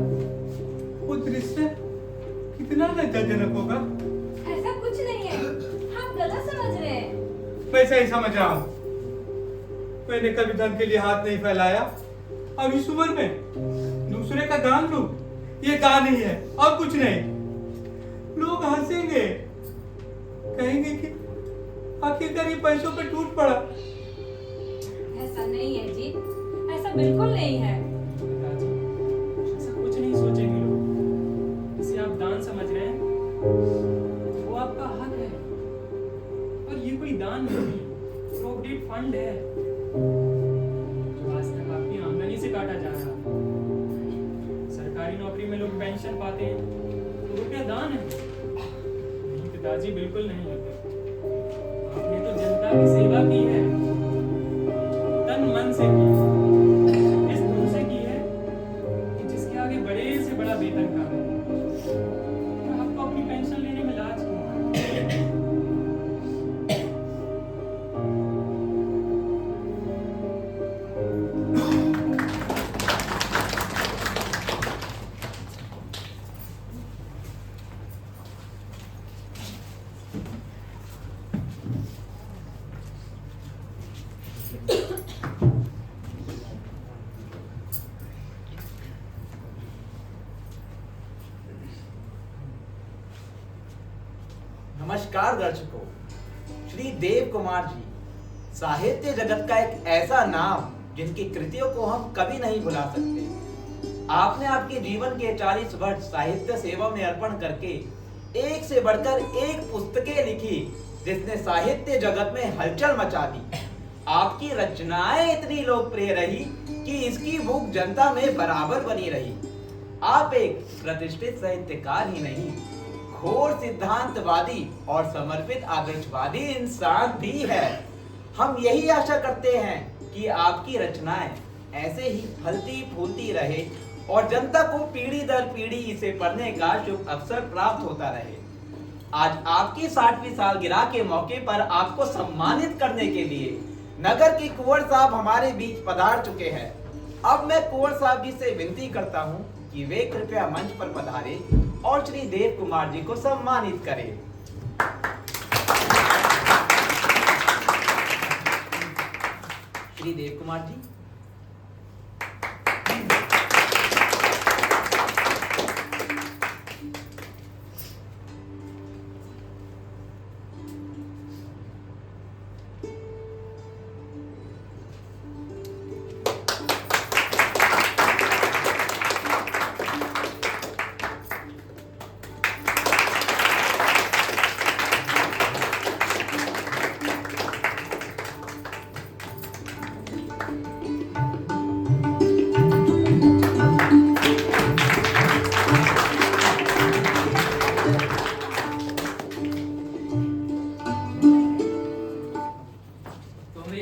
वो दृश्य कितना लज्जाजनक होगा। ऐसा कुछ नहीं है, आप गलत समझ रहे हैं। मैं सही समझ रहा हूँ। मैंने कभी धन के लिए हाथ नहीं फैलाया, अब इस उम्र में दूसरे का दान लूं, ये दान ही है और कुछ नहीं। लोग हंसेंगे, कहेंगे कि आखिरकार ये पैसों पे टूट पड़ा। ऐसा नहीं है जी, ऐसा बिल्कुल नहीं है। पिताजी, ऐसा कुछ नहीं सोचेंगे लोग। इसे आप दान समझ रहे हैं, वो आपका हक है। और ये कोई दान नहीं, प्रोविडेंट फंड है, जो आज तक आपकी आमदनी से काटा जा रहा है। सरकारी नौकरी में लोग पेंशन पाते हैं, तो वो क्या दान है? नहीं पिताजी, बिल्कुल नहीं है। आपने तो जनता की सेवा की है, तन मन से की, इस धुन से की है कि जिसके आगे बड़े से बड़ा वेतन का है। तो आपको अपनी पेंशन लेने में लाज क्यों है? नमस्कार दर्शकों। श्री देव कुमार जी साहित्य जगत का एक ऐसा नाम जिनकी कृतियों को हम कभी नहीं भुला सकते। आपने आपके जीवन के 40 वर्ष साहित्य सेवा में अर्पण करके एक से बढ़कर एक पुस्तकें लिखी जिसने साहित्य जगत में हलचल मचा दी। आपकी रचनाएं इतनी लोकप्रिय रही कि इसकी भूख जनता में बराबर बनी रही। आप एक प्रतिष्ठित साहित्यकार ही नहीं, घोर सिद्धांतवादी और समर्पित आदर्शवादी इंसान भी है। हम यही आशा करते हैं कि आपकी रचनाएं ऐसे ही फलती फूलती रहे और जनता को पीढ़ी दर पीढ़ी इसे पढ़ने का शुभ अवसर प्राप्त होता रहे। आज आपकी 60वीं सालगिरह के मौके पर आपको सम्मानित करने के लिए नगर के कुंवर साहब हमारे बीच पधार चुके हैं। अब मैं कुंवर साहब जी से विनती करता हूं कि वे कृपया मंच पर पधारे और श्री देव कुमार जी को सम्मानित करें। श्री देव कुमार जी।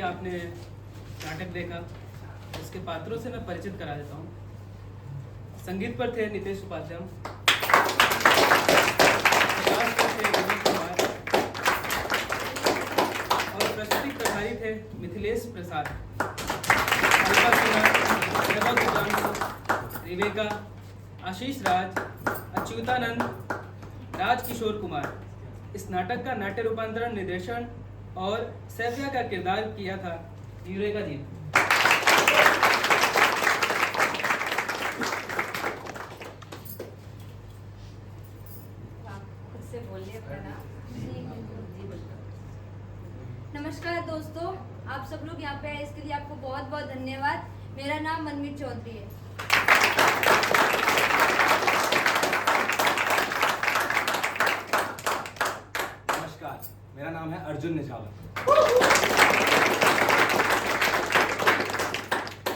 आपने नाटक देखा, इसके पात्रों से मैं परिचित करा देता हूँ। संगीत पर थे नितेश उपाध्याय, प्रकाश पर थे विनोद कुमार और प्रस्तुति प्रभारी थे मिथिलेश प्रसाद। अल्का सिन्हा, वैभव दिव्यांशु, रिवेका, आशीष राज, अच्युतानंद, राजकिशोर कुमार। इस नाटक का नाट्य रूपांतरण, निर्देशन और सैफिया का किरदार किया था यूरेका जी। नमस्कार दोस्तों, आप सब लोग यहाँ पे आए इसके लिए आपको बहुत बहुत धन्यवाद। मेरा नाम मनमीत चौधरी है। नमस्कार, मेरा नाम है अर्जुन निझाला।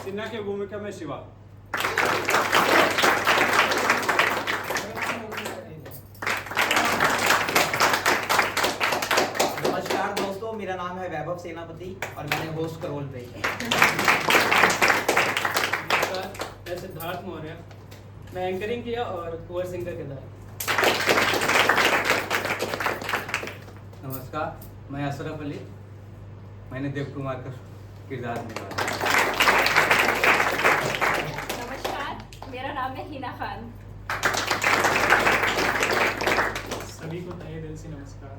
सिन्हा की भूमिका में शिवा। नमस्कार दोस्तों, मेरा नाम है वैभव सेनापति और मैंने होस्ट का रोल प्ले किया। नमस्कार, मैं सिद्धार्थ मौर्य, मैं एंकरिंग किया और कुंवर सिंह का किरदार। नमस्कार, मैं अशरफ अली, मैंने देव कुमार का किरदार निभाया। नमस्कार, मेरा नाम है हिना खान। सभी को तहे दिल से नमस्कार,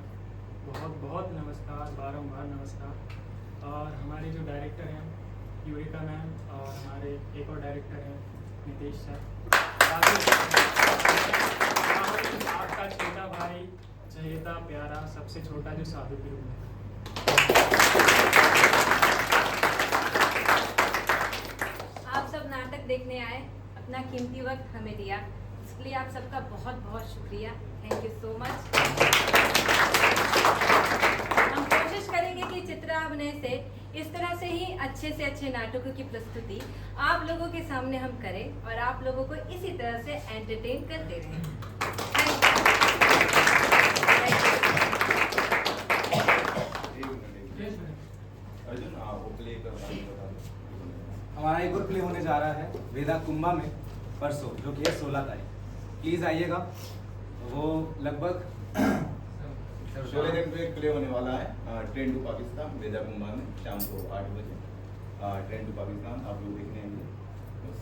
बहुत बहुत नमस्कार, बारंबार नमस्कार। और हमारे जो डायरेक्टर हैं यूरिका मैम और हमारे एक और डायरेक्टर हैं नितेश सर। आपका छोटा भाई, चहेता प्यारा, सबसे छोटा जो साधु के रूप में। आप सब नाटक देखने आए, अपना कीमती वक्त हमें दिया, इसलिए आप सबका बहुत बहुत शुक्रिया। Thank you so much. हम कोशिश करेंगे कि चित्राभिनय से इस तरह से ही अच्छे से अच्छे नाटकों की प्रस्तुति आप लोगों के सामने हम करें और आप लोगों को इसी तरह से एंटरटेन करते रहें। अर्जुन आपको प्ले करना है। हमारा एक और प्ले होने जा रहा है वेदा कुंभा में परसों, जो कि है 16 तारीख। प्लीज आइएगा। वो लगभग 16 दिन पे एक प्ले होने वाला है ट्रेन टू पाकिस्तान, वेदा कुंभा में शाम को 8 बजे। ट्रेन टू पाकिस्तान आप लोग देखने आएंगे। बस